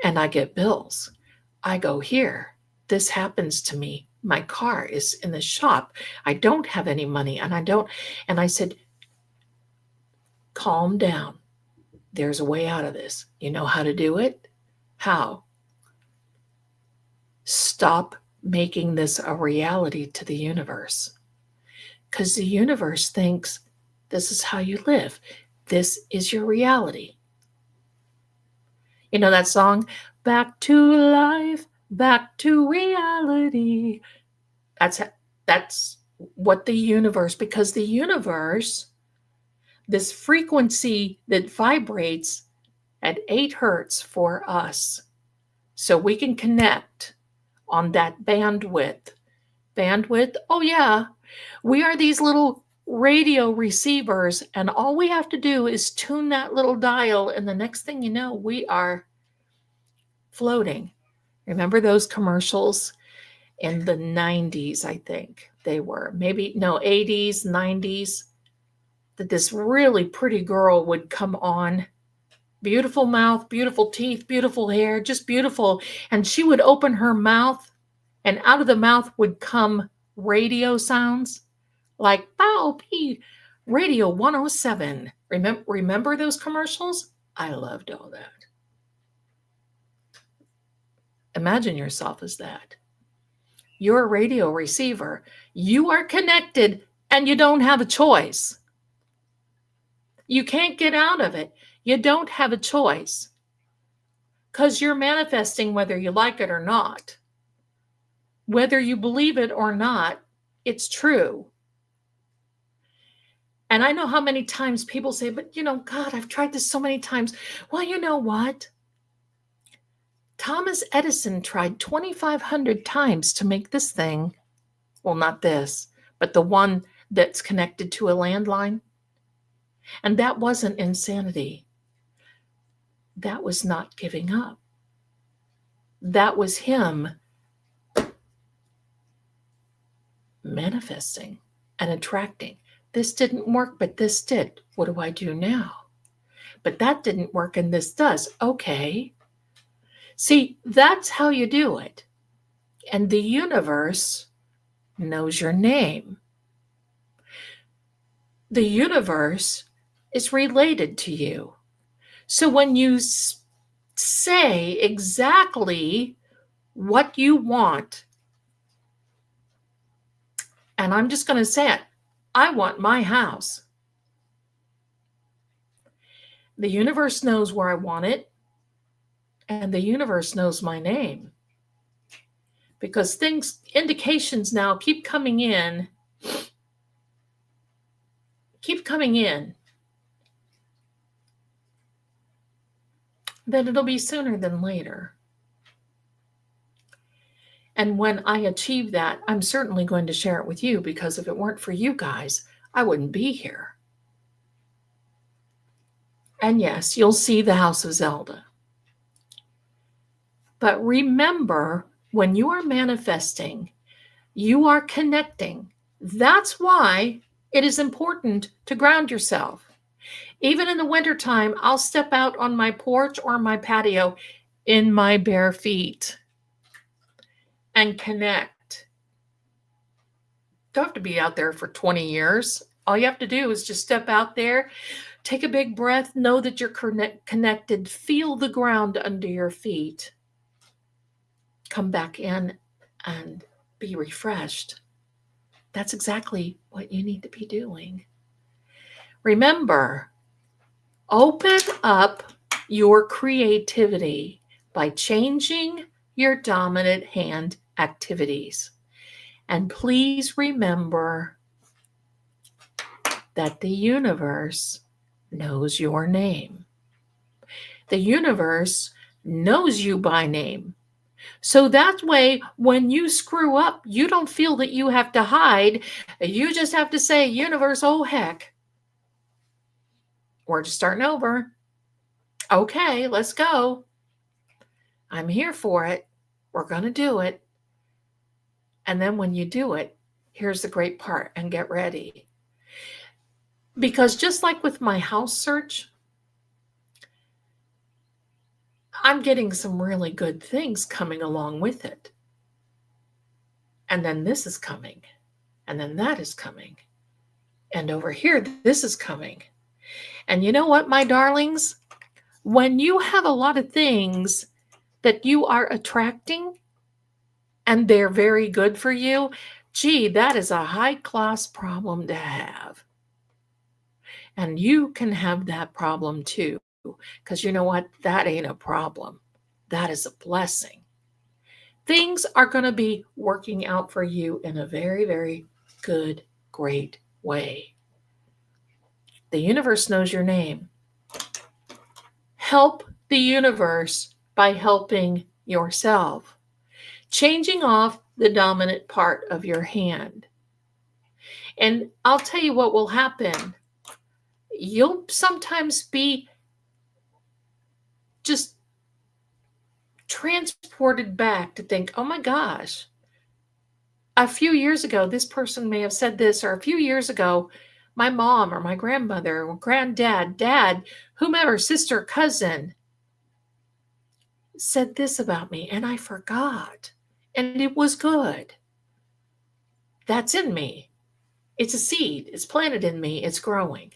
and I get bills. I go here this happens to me. My car is in the shop. I don't have any money and and I said, calm down. There's a way out of this. You know how to do it? How? Stop making this a reality to the universe. Because the universe thinks this is how you live. This is your reality. You know that song, Back to Life, Back to Reality. That's what the universe, because the universe, this frequency that vibrates at 8 hertz for us, so we can connect on that bandwidth. Bandwidth, oh yeah, we are these little radio receivers, and all we have to do is tune that little dial, and the next thing you know, we are floating. Remember those commercials in the 90s, I think they were, maybe, no, 80s, 90s, that this really pretty girl would come on. Beautiful mouth, beautiful teeth, beautiful hair, just beautiful. And she would open her mouth, and out of the mouth would come radio sounds like Bow P Radio 107. Remember those commercials? I loved all that. Imagine yourself as that. You're a radio receiver. You are connected and you don't have a choice. You can't get out of it. You don't have a choice because you're manifesting whether you like it or not. Whether you believe it or not, it's true. And I know how many times people say, but you know, God, I've tried this so many times. Well, you know what? Thomas Edison tried 2,500 times to make this thing. Well, not this, but the one that's connected to a landline. And that wasn't insanity. That was not giving up. That was him manifesting and attracting. This didn't work, but this did. What do I do now? But that didn't work and this does. Okay. See, that's how you do it. And the universe knows your name. The universe is related to you. So when you say exactly what you want, and I'm just going to say it, I want my house. The universe knows where I want it, and the universe knows my name. Because indications now keep coming in, then it'll be sooner than later. And when I achieve that, I'm certainly going to share it with you, because if it weren't for you guys, I wouldn't be here. And yes, you'll see the House of Zelda. But remember, when you are manifesting, you are connecting. That's why it is important to ground yourself. Even in the wintertime, I'll step out on my porch or my patio in my bare feet and connect. Don't have to be out there for 20 years. All you have to do is just step out there, take a big breath, know that you're connected, feel the ground under your feet. Come back in and be refreshed. That's exactly what you need to be doing. Remember, open up your creativity by changing your dominant hand activities. And please remember that the universe knows your name. The universe knows you by name. So that way, when you screw up, you don't feel that you have to hide. You just have to say, universe, oh heck. We're just starting over. Okay, let's go. I'm here for it. We're going to do it. And then when you do it, here's the great part, and get ready. Because just like with my house search, I'm getting some really good things coming along with it. And then this is coming. And then that is coming. And over here, this is coming. And you know what, my darlings? When you have a lot of things that you are attracting and they're very good for you, gee, that is a high-class problem to have. And you can have that problem too, because you know what? That ain't a problem. That is a blessing. Things are going to be working out for you in a very, very good, great way. The universe knows your name. Help the universe by helping yourself. Changing off the dominant part of your hand. And I'll tell you what will happen. You'll sometimes be just transported back to think, oh my gosh, a few years ago, this person may have said this, or a few years ago, my mom or my grandmother or granddad, dad, whomever, sister, cousin, said this about me, and I forgot. And it was good. That's in me. It's a seed. It's planted in me. It's growing.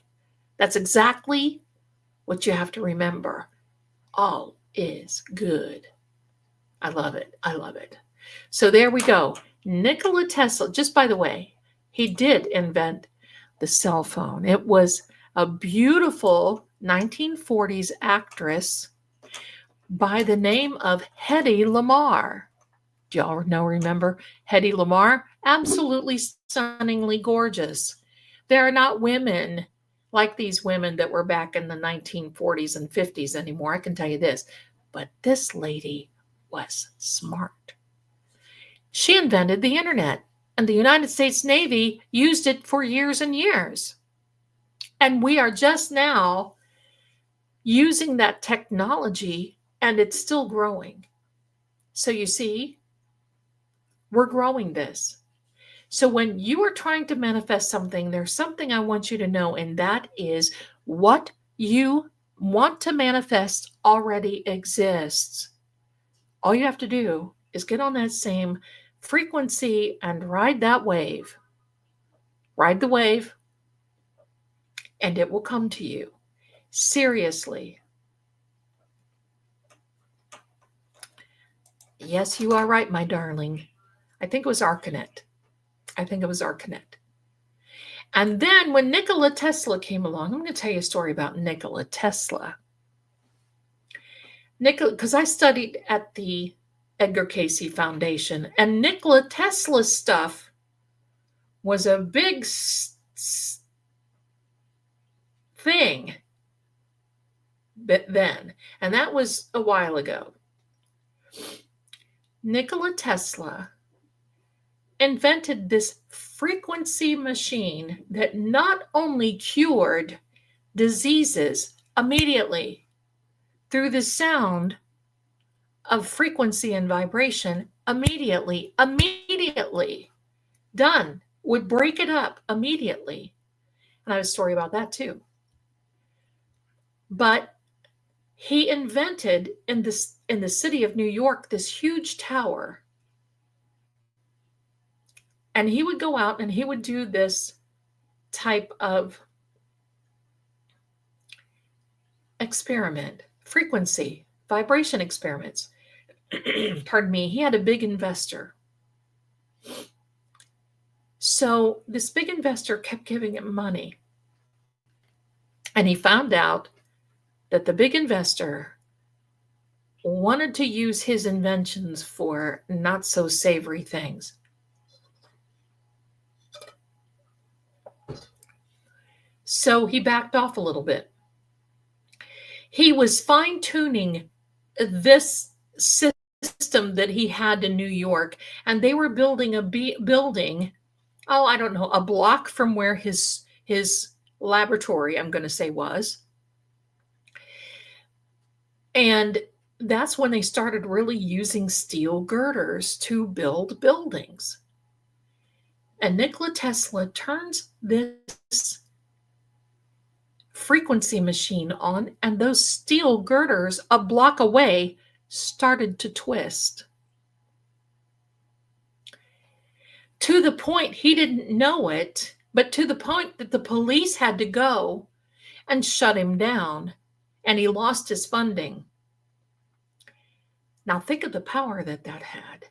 That's exactly what you have to remember. All is good. I love it. I love it. So there we go. Nikola Tesla, just by the way, he did invent the cell phone. It was a beautiful 1940s actress by the name of Hedy Lamarr. Do y'all remember Hedy Lamarr? Absolutely stunningly gorgeous. There are not women like these women that were back in the 1940s and 50s anymore. I can tell you this. But this lady was smart. She invented the internet, and the United States Navy used it for years and years. And we are just now using that technology, and it's still growing. So you see, we're growing this. So when you are trying to manifest something, there's something I want you to know, and that is what you want to manifest already exists. All you have to do is get on that same frequency and ride that wave. Ride the wave, and it will come to you. Seriously. Yes, you are right, my darling. I think it was Arcanet. And then when Nikola Tesla came along, I'm going to tell you a story about Nikola Tesla. Because I studied at the Edgar Cayce Foundation, and Nikola Tesla's stuff was a big thing then, and that was a while ago. Nikola Tesla invented this frequency machine that not only cured diseases immediately through the sound of frequency and vibration, immediately, done, would break it up immediately. And I have a story about that too. But he invented in the city of New York this huge tower. And he would go out and he would do this type of experiment, frequency, vibration experiments. Pardon me. He had a big investor. So this big investor kept giving him money. And he found out that the big investor wanted to use his inventions for not so savory things. So he backed off a little bit. He was fine-tuning this system that he had in New York, and they were building a building, a block from where his laboratory, I'm going to say, was. And that's when they started really using steel girders to build buildings. And Nikola Tesla turns this frequency machine on, and those steel girders a block away started to twist. to the point he didn't know it, but to the point that the police had to go and shut him down, and he lost his funding. Now think of the power that that had.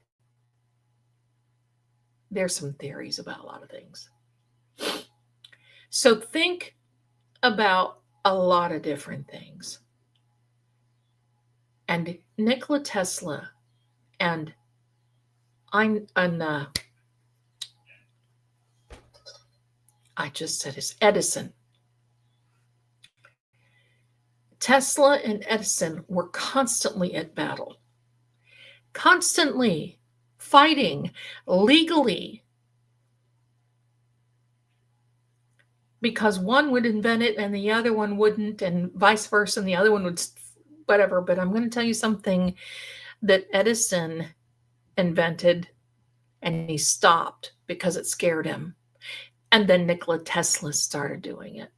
There's some theories about a lot of things. So think about a lot of different things. And Nikola Tesla and I just said it's Edison. Tesla and Edison were constantly at battle, constantly fighting legally, because one would invent it and the other one wouldn't, and vice versa, and the other one would whatever. But I'm going to tell you something that Edison invented and he stopped because it scared him. And then Nikola Tesla started doing it.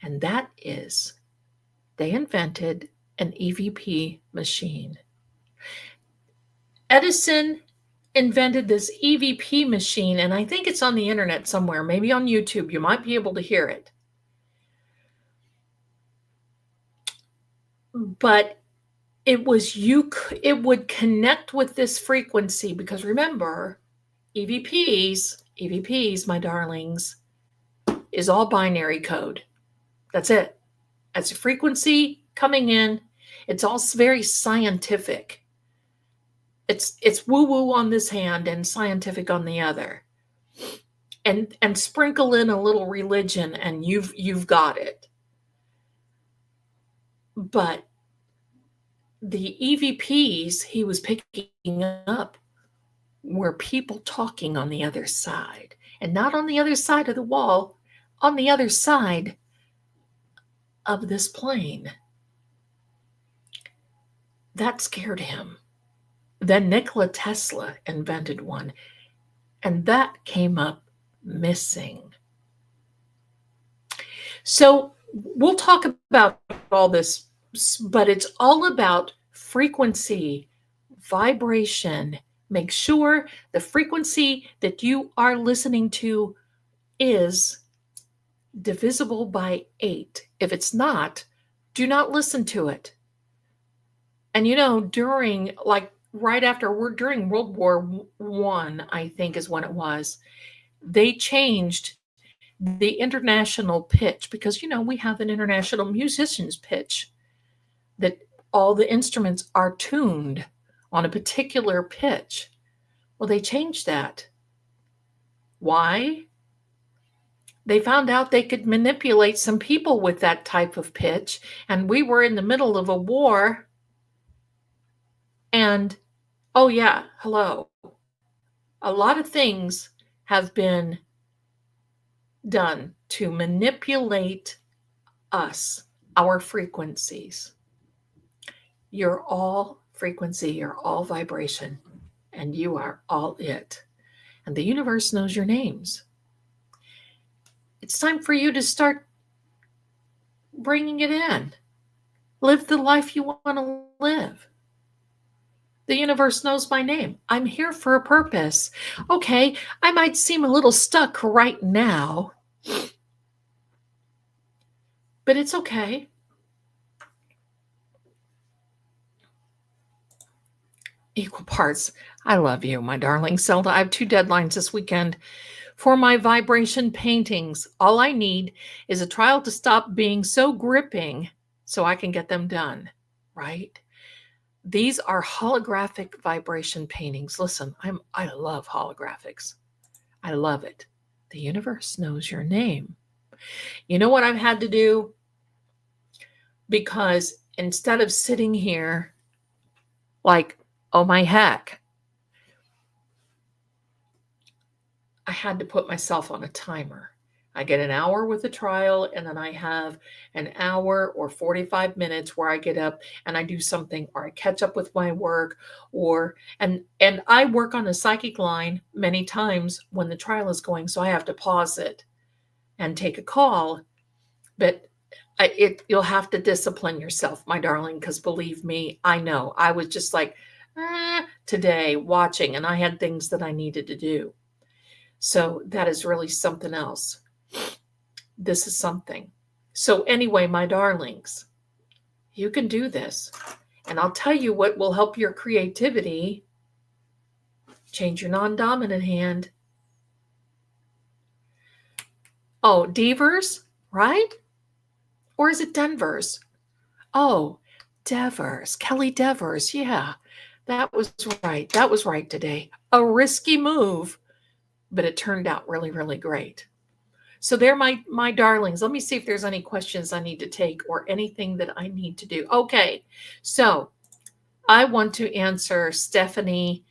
And that is, they invented an EVP machine. Edison invented this EVP machine, and I think it's on the internet somewhere, maybe on YouTube. You might be able to hear it. But it would connect with this frequency, because remember, EVPs, my darlings, is all binary code. That's it. That's a frequency coming in. It's all very scientific. It's woo-woo on this hand and scientific on the other. And sprinkle in a little religion and you've got it. But the EVPs he was picking up were people talking on the other side, and not on the other side of the wall, on the other side of this plane. That scared him. Then Nikola Tesla invented one, and that came up missing. So we'll talk about all this, but it's all about frequency, vibration. Make sure the frequency that you are listening to is divisible by 8. If it's not, do not listen to it. And during during World War I, I think is when it was, they changed the international pitch, because we have an international musician's pitch that all the instruments are tuned on a particular pitch. Well, they changed that. Why? They found out they could manipulate some people with that type of pitch, and we were in the middle of a war. And oh yeah, hello. A lot of things have been done to manipulate us, our frequencies. You're all frequency, you're all vibration, and you are all it. And the universe knows your names. It's time for you to start bringing it in. Live the life you want to live. The universe knows my name. I'm here for a purpose. Okay, I might seem a little stuck right now, but it's okay. Equal parts. I love you, my darling Zelda. I have 2 deadlines this weekend for my vibration paintings. All I need is a trial to stop being so gripping so I can get them done, right? These are holographic vibration paintings. Listen, I love holographics. I love it. The universe knows your name. You know what I've had to do? Because instead of sitting here like, oh my heck, I had to put myself on a timer. I get an hour with a trial, and then I have an hour or 45 minutes where I get up and I do something, or I catch up with my work, and I work on the psychic line many times when the trial is going, so I have to pause it and take a call. But you'll have to discipline yourself, my darling, because believe me, I know. I was just like, today watching, and I had things that I needed to do. So that is really something else. This is something. So anyway, my darlings, you can do this. And I'll tell you what will help your creativity. Change your non-dominant hand. Oh, Devers, right? Or is it Denver's? Oh, Devers, Kelly Devers. Yeah, that was right. That was right today. A risky move, but it turned out really, really great. So they're my darlings. Let me see if there's any questions I need to take or anything that I need to do. Okay, so I want to answer Stephanie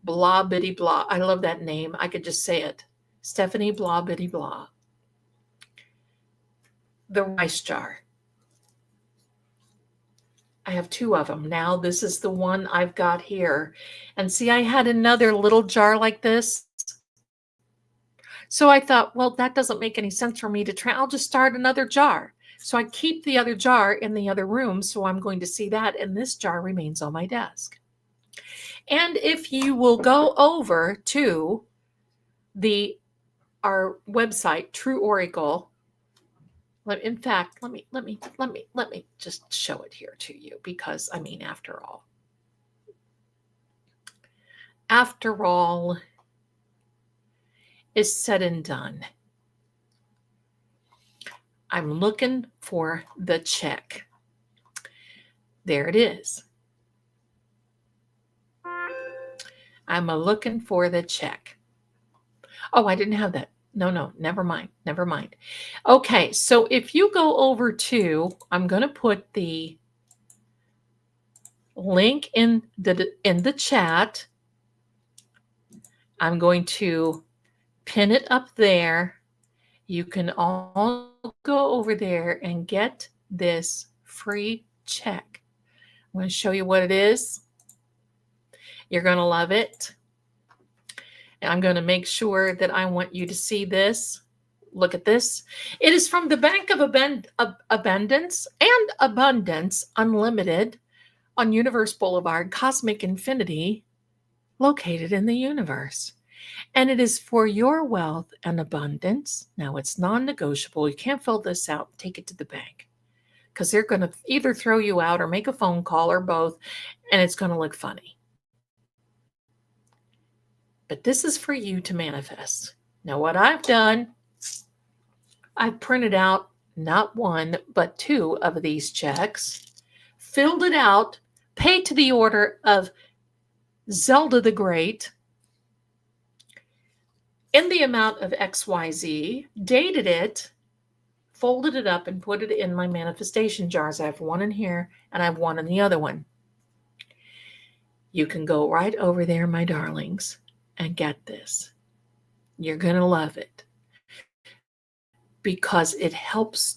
Blah Bitty Blah. I love that name. I could just say it. Stephanie Blah Bitty Blah. The rice jar. I have two of them now. This is the one I've got here. And see, I had another little jar like this. So I thought, well, that doesn't make any sense for me to try. I'll just start another jar. So I keep the other jar in the other room. So I'm going to see that. And this jar remains on my desk. And if you will go over to our website, True Oracle, in fact, let me just show it here to you, because I mean, after all is said and done, I'm looking for the check. There it is. I'm looking for the check. Oh, I didn't have that. No, never mind. Okay, so if you go over to, I'm going to put the link in the chat. I'm going to pin it up there. You can all go over there and get this free check. I'm going to show you what it is. You're going to love it. And I'm going to make sure that I want you to see this. Look at this. It is from the Bank of Abundance and Abundance Unlimited on Universe Boulevard, Cosmic Infinity, located in the universe. And it is for your wealth and abundance. Now, it's non-negotiable. You can't fill this out and take it to the bank, because they're going to either throw you out or make a phone call or both, and it's going to look funny. But this is for you to manifest. Now, what I've done, I've printed out not one, but two of these checks, filled it out, paid to the order of Zelda the Great in the amount of XYZ, dated it, folded it up, and put it in my manifestation jars. I have one in here and I have one in the other one. You can go right over there, my darlings, and get this. You're going to love it, because it helps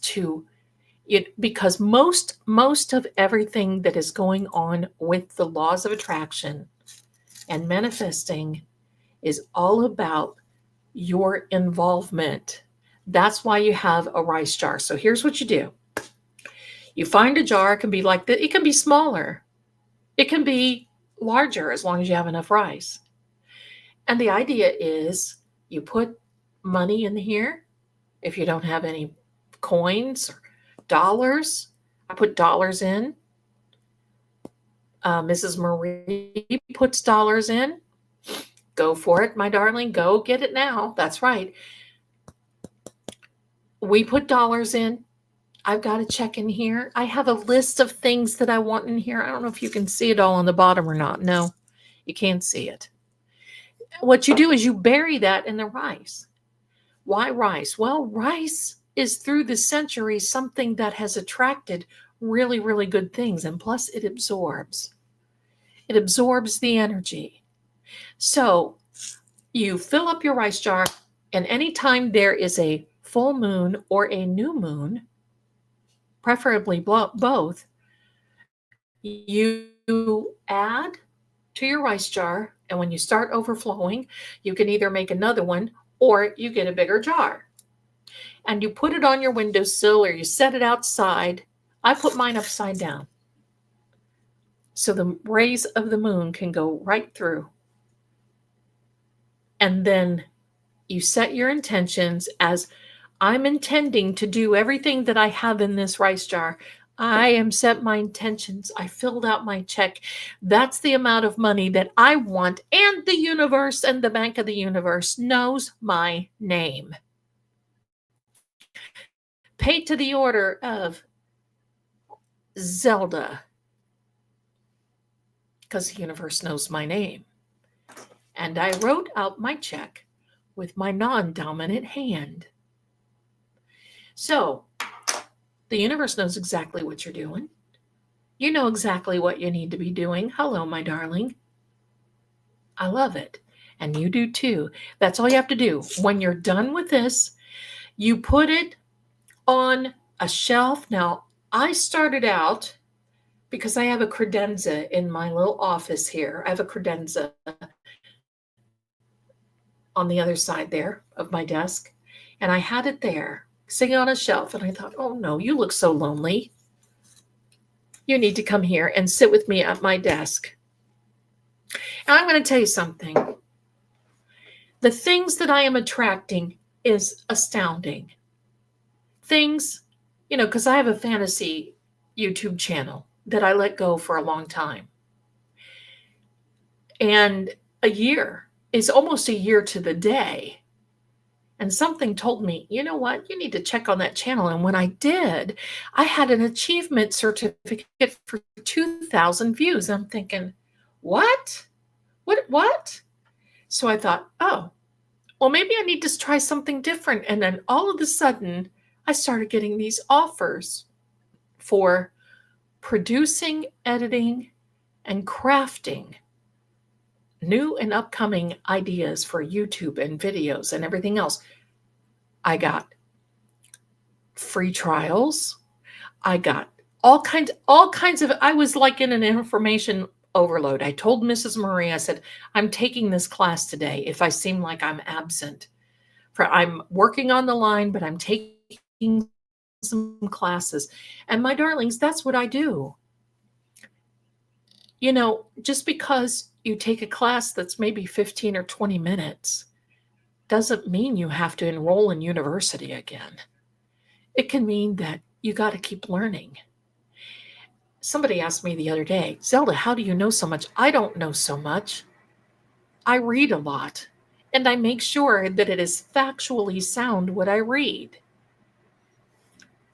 because most of everything that is going on with the laws of attraction and manifesting is all about your involvement. That's why you have a rice jar. So here's what you do. You find a jar. It can be like that. It can be smaller. It can be larger, as long as you have enough rice. And the idea is you put money in here. If you don't have any coins or dollars, I put dollars in. Mrs. Marie puts dollars in. Go for it, my darling. Go get it now. That's right. We put dollars in. I've got a check in here. I have a list of things that I want in here. I don't know if you can see it all on the bottom or not. No, you can't see it. What you do is you bury that in the rice. Why rice? Well, rice is through the centuries something that has attracted really, really good things. And plus it absorbs. It absorbs the energy. So you fill up your rice jar, and anytime there is a full moon or a new moon, preferably both, you add to your rice jar. And when you start overflowing, you can either make another one or you get a bigger jar. And you put it on your windowsill or you set it outside. I put mine upside down. so the rays of the moon can go right through. And then you set your intentions as I'm intending to do everything that I have in this rice jar. I am set my intentions. I filled out my check. That's the amount of money that I want. And the universe and the Bank of the Universe knows my name. Paid to the order of Zelda, because the universe knows my name. And I wrote out my check with my non-dominant hand. So the universe knows exactly what you're doing. You know exactly what you need to be doing. Hello, my darling. I love it. And you do too. That's all you have to do. When you're done with this, you put it on a shelf. Now, I started out because I have a credenza in my little office here. I have a credenza on the other side there of my desk. And I had it there sitting on a shelf. And I thought, oh no, you look so lonely. You need to come here and sit with me at my desk. And I'm going to tell you something. The things that I am attracting is astounding. Things, because I have a fantasy YouTube channel that I let go for a long time. And a year is almost a year to the day. And something told me, you know what, you need to check on that channel. And when I did, I had an achievement certificate for 2,000 views. I'm thinking, what? What? So I thought, oh, well, maybe I need to try something different. And then all of a sudden, I started getting these offers for producing, editing, and crafting new and upcoming ideas for YouTube and videos and everything else. I got free trials. I got all kinds of, I was like in an information overload. I told Mrs. Marie, I said, I'm taking this class today if I seem like I'm absent. I'm working on the line, but I'm taking some classes. And my darlings, that's what I do. Just because you take a class that's maybe 15 or 20 minutes doesn't mean you have to enroll in university again. It can mean that you got to keep learning. Somebody asked me the other day, Zelda, how do you know so much? I don't know so much. I read a lot, and I make sure that it is factually sound what I read.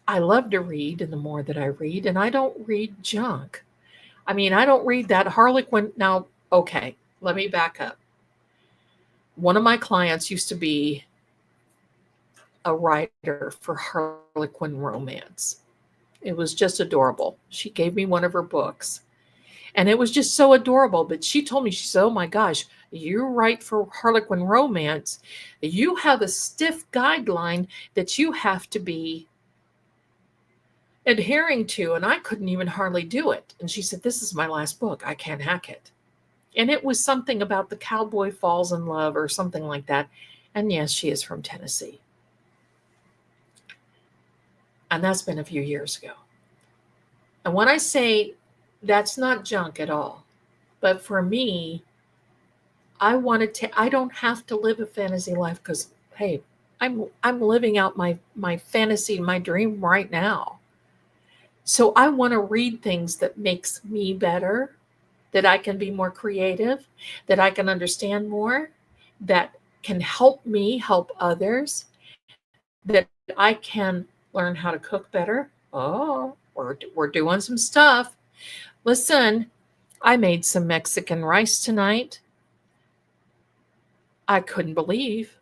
I love to read, and the more that I read, and I don't read junk. I mean, I don't read that Harlequin. Now, okay, let me back up. One of my clients used to be a writer for Harlequin romance. It was just adorable. She gave me one of her books, and it was just so adorable. But she told me, she said, oh my gosh, you write for Harlequin romance. You have a stiff guideline that you have to be adhering to, and I couldn't even hardly do it. And she said, this is my last book. I can't hack it. And it was something about the cowboy falls in love or something like that. And yes, she is from Tennessee. And that's been a few years ago. And when I say that's not junk at all, but for me, I don't have to live a fantasy life because, hey, I'm living out my fantasy, my dream right now. So I want to read things that makes me better, that I can be more creative, that I can understand more, that can help me help others, that I can learn how to cook better. Oh, we're doing some stuff. Listen, I made some Mexican rice tonight. I couldn't believe.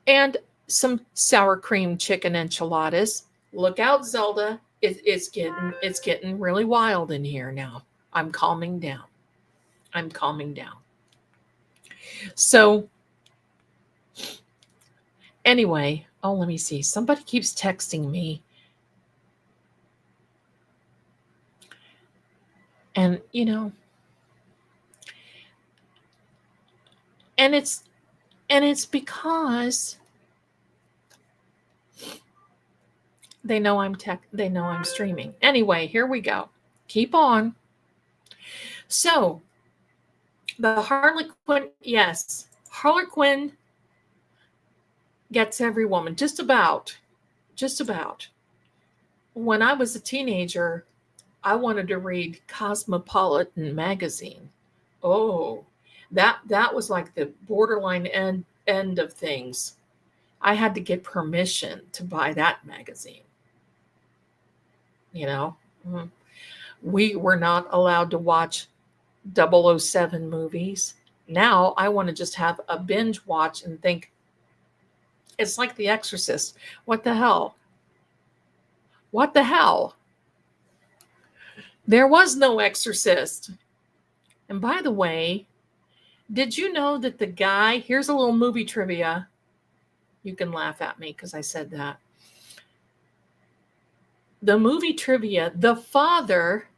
And some sour cream chicken enchiladas. Look out, Zelda. It's getting really wild in here now. I'm calming down. So anyway, let me see. Somebody keeps texting me. And, and it's because they know I'm streaming. Anyway, here we go. Keep on. So the Harlequin, yes, Harlequin gets every woman, just about. Just about. When I was a teenager, I wanted to read Cosmopolitan magazine. Oh, that was like the borderline end of things. I had to get permission to buy that magazine. You know, we were not allowed to watch 007 movies. Now I want to just have a binge watch and think it's like The Exorcist. What the hell? What the hell? There was no exorcist. And by the way, did you know that the guy, here's a little movie trivia. You can laugh at me because I said that. The movie trivia, the father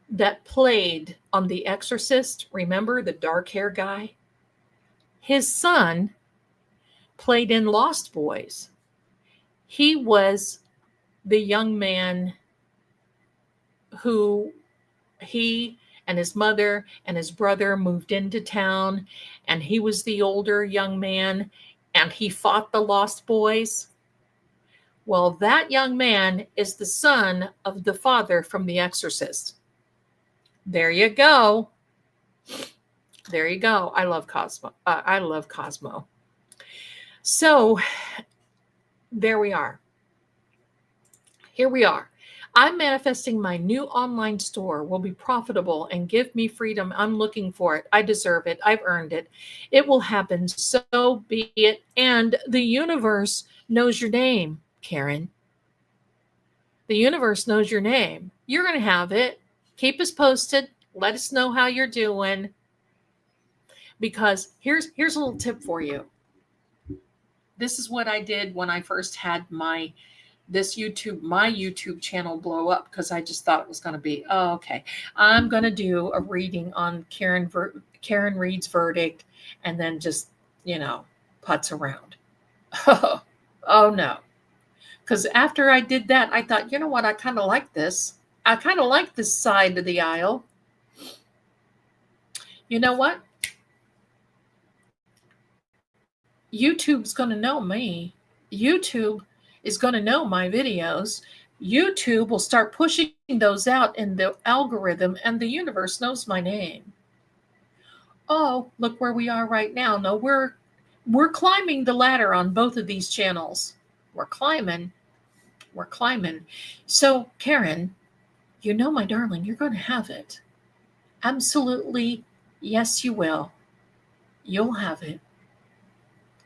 that played on The Exorcist, remember the dark hair guy? His son played in Lost Boys. He was the young man who he and his mother and his brother moved into town, and he was the older young man, and he fought the Lost Boys. Well, that young man is the son of the father from The Exorcist. There you go. There you go. I love Cosmo. I love Cosmo. So there we are. Here we are. I'm manifesting my new online store will be profitable and give me freedom. I'm looking for it. I deserve it. I've earned it. It will happen. So be it. And the universe knows your name, Karen. The universe knows your name. You're going to have it. Keep us posted. Let us know how you're doing. Because here's a little tip for you. This is what I did when I first had my YouTube channel blow up, because I just thought it was going to be, oh, okay, I'm going to do a reading on Karen Reed's verdict, and then just, putz around. Oh no. Because after I did that, I thought, you know what? I kind of like this. I kind of like this side of the aisle. You know what? YouTube's going to know me. YouTube is going to know my videos. YouTube will start pushing those out in the algorithm, and the universe knows my name. Oh, look where we are right now. No, we're climbing the ladder on both of these channels. We're climbing. So, Karen, my darling, you're going to have it. Absolutely. Yes, you will. You'll have it.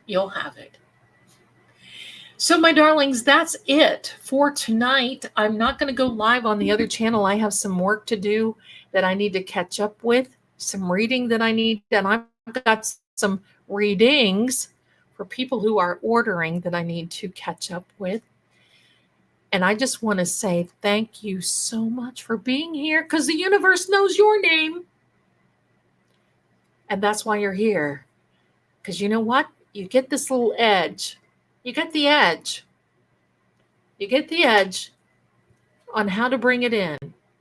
You'll have it. So, my darlings, that's it for tonight. I'm not going to go live on the other channel. I have some work to do that I need to catch up with, some reading that I need, and I've got some readings for people who are ordering that I need to catch up with. And I just want to say thank you so much for being here, because the universe knows your name. And that's why you're here. Because you know what? You get this little edge. You get the edge. You get the edge on how to bring it in,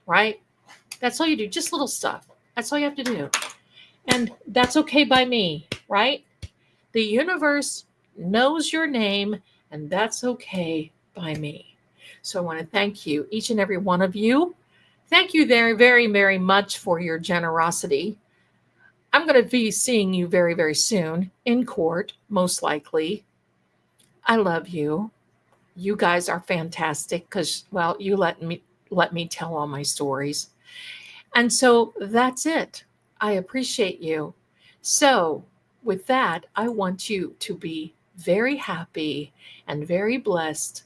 right? That's all you do. Just little stuff. That's all you have to do. And that's okay by me, right? The universe knows your name, and that's okay by me. So I want to thank you, each and every one of you. Thank you very, very, very much for your generosity. I'm going to be seeing you very, very soon in court, most likely. I love you. You guys are fantastic because, well, you let me tell all my stories. And so that's it. I appreciate you. So with that, I want you to be very happy and very blessed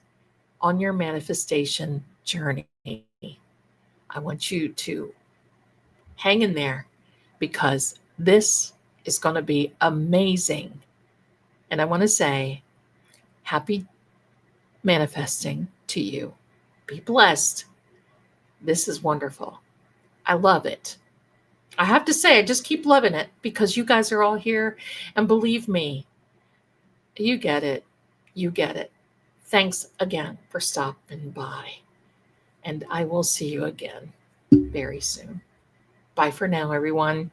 on your manifestation journey. I want you to hang in there, because this is going to be amazing. And I want to say happy manifesting to you. Be blessed. This is wonderful. I love it. I have to say, I just keep loving it because you guys are all here. And believe me, you get it. You get it. Thanks again for stopping by. And I will see you again. very soon. Bye for now, everyone.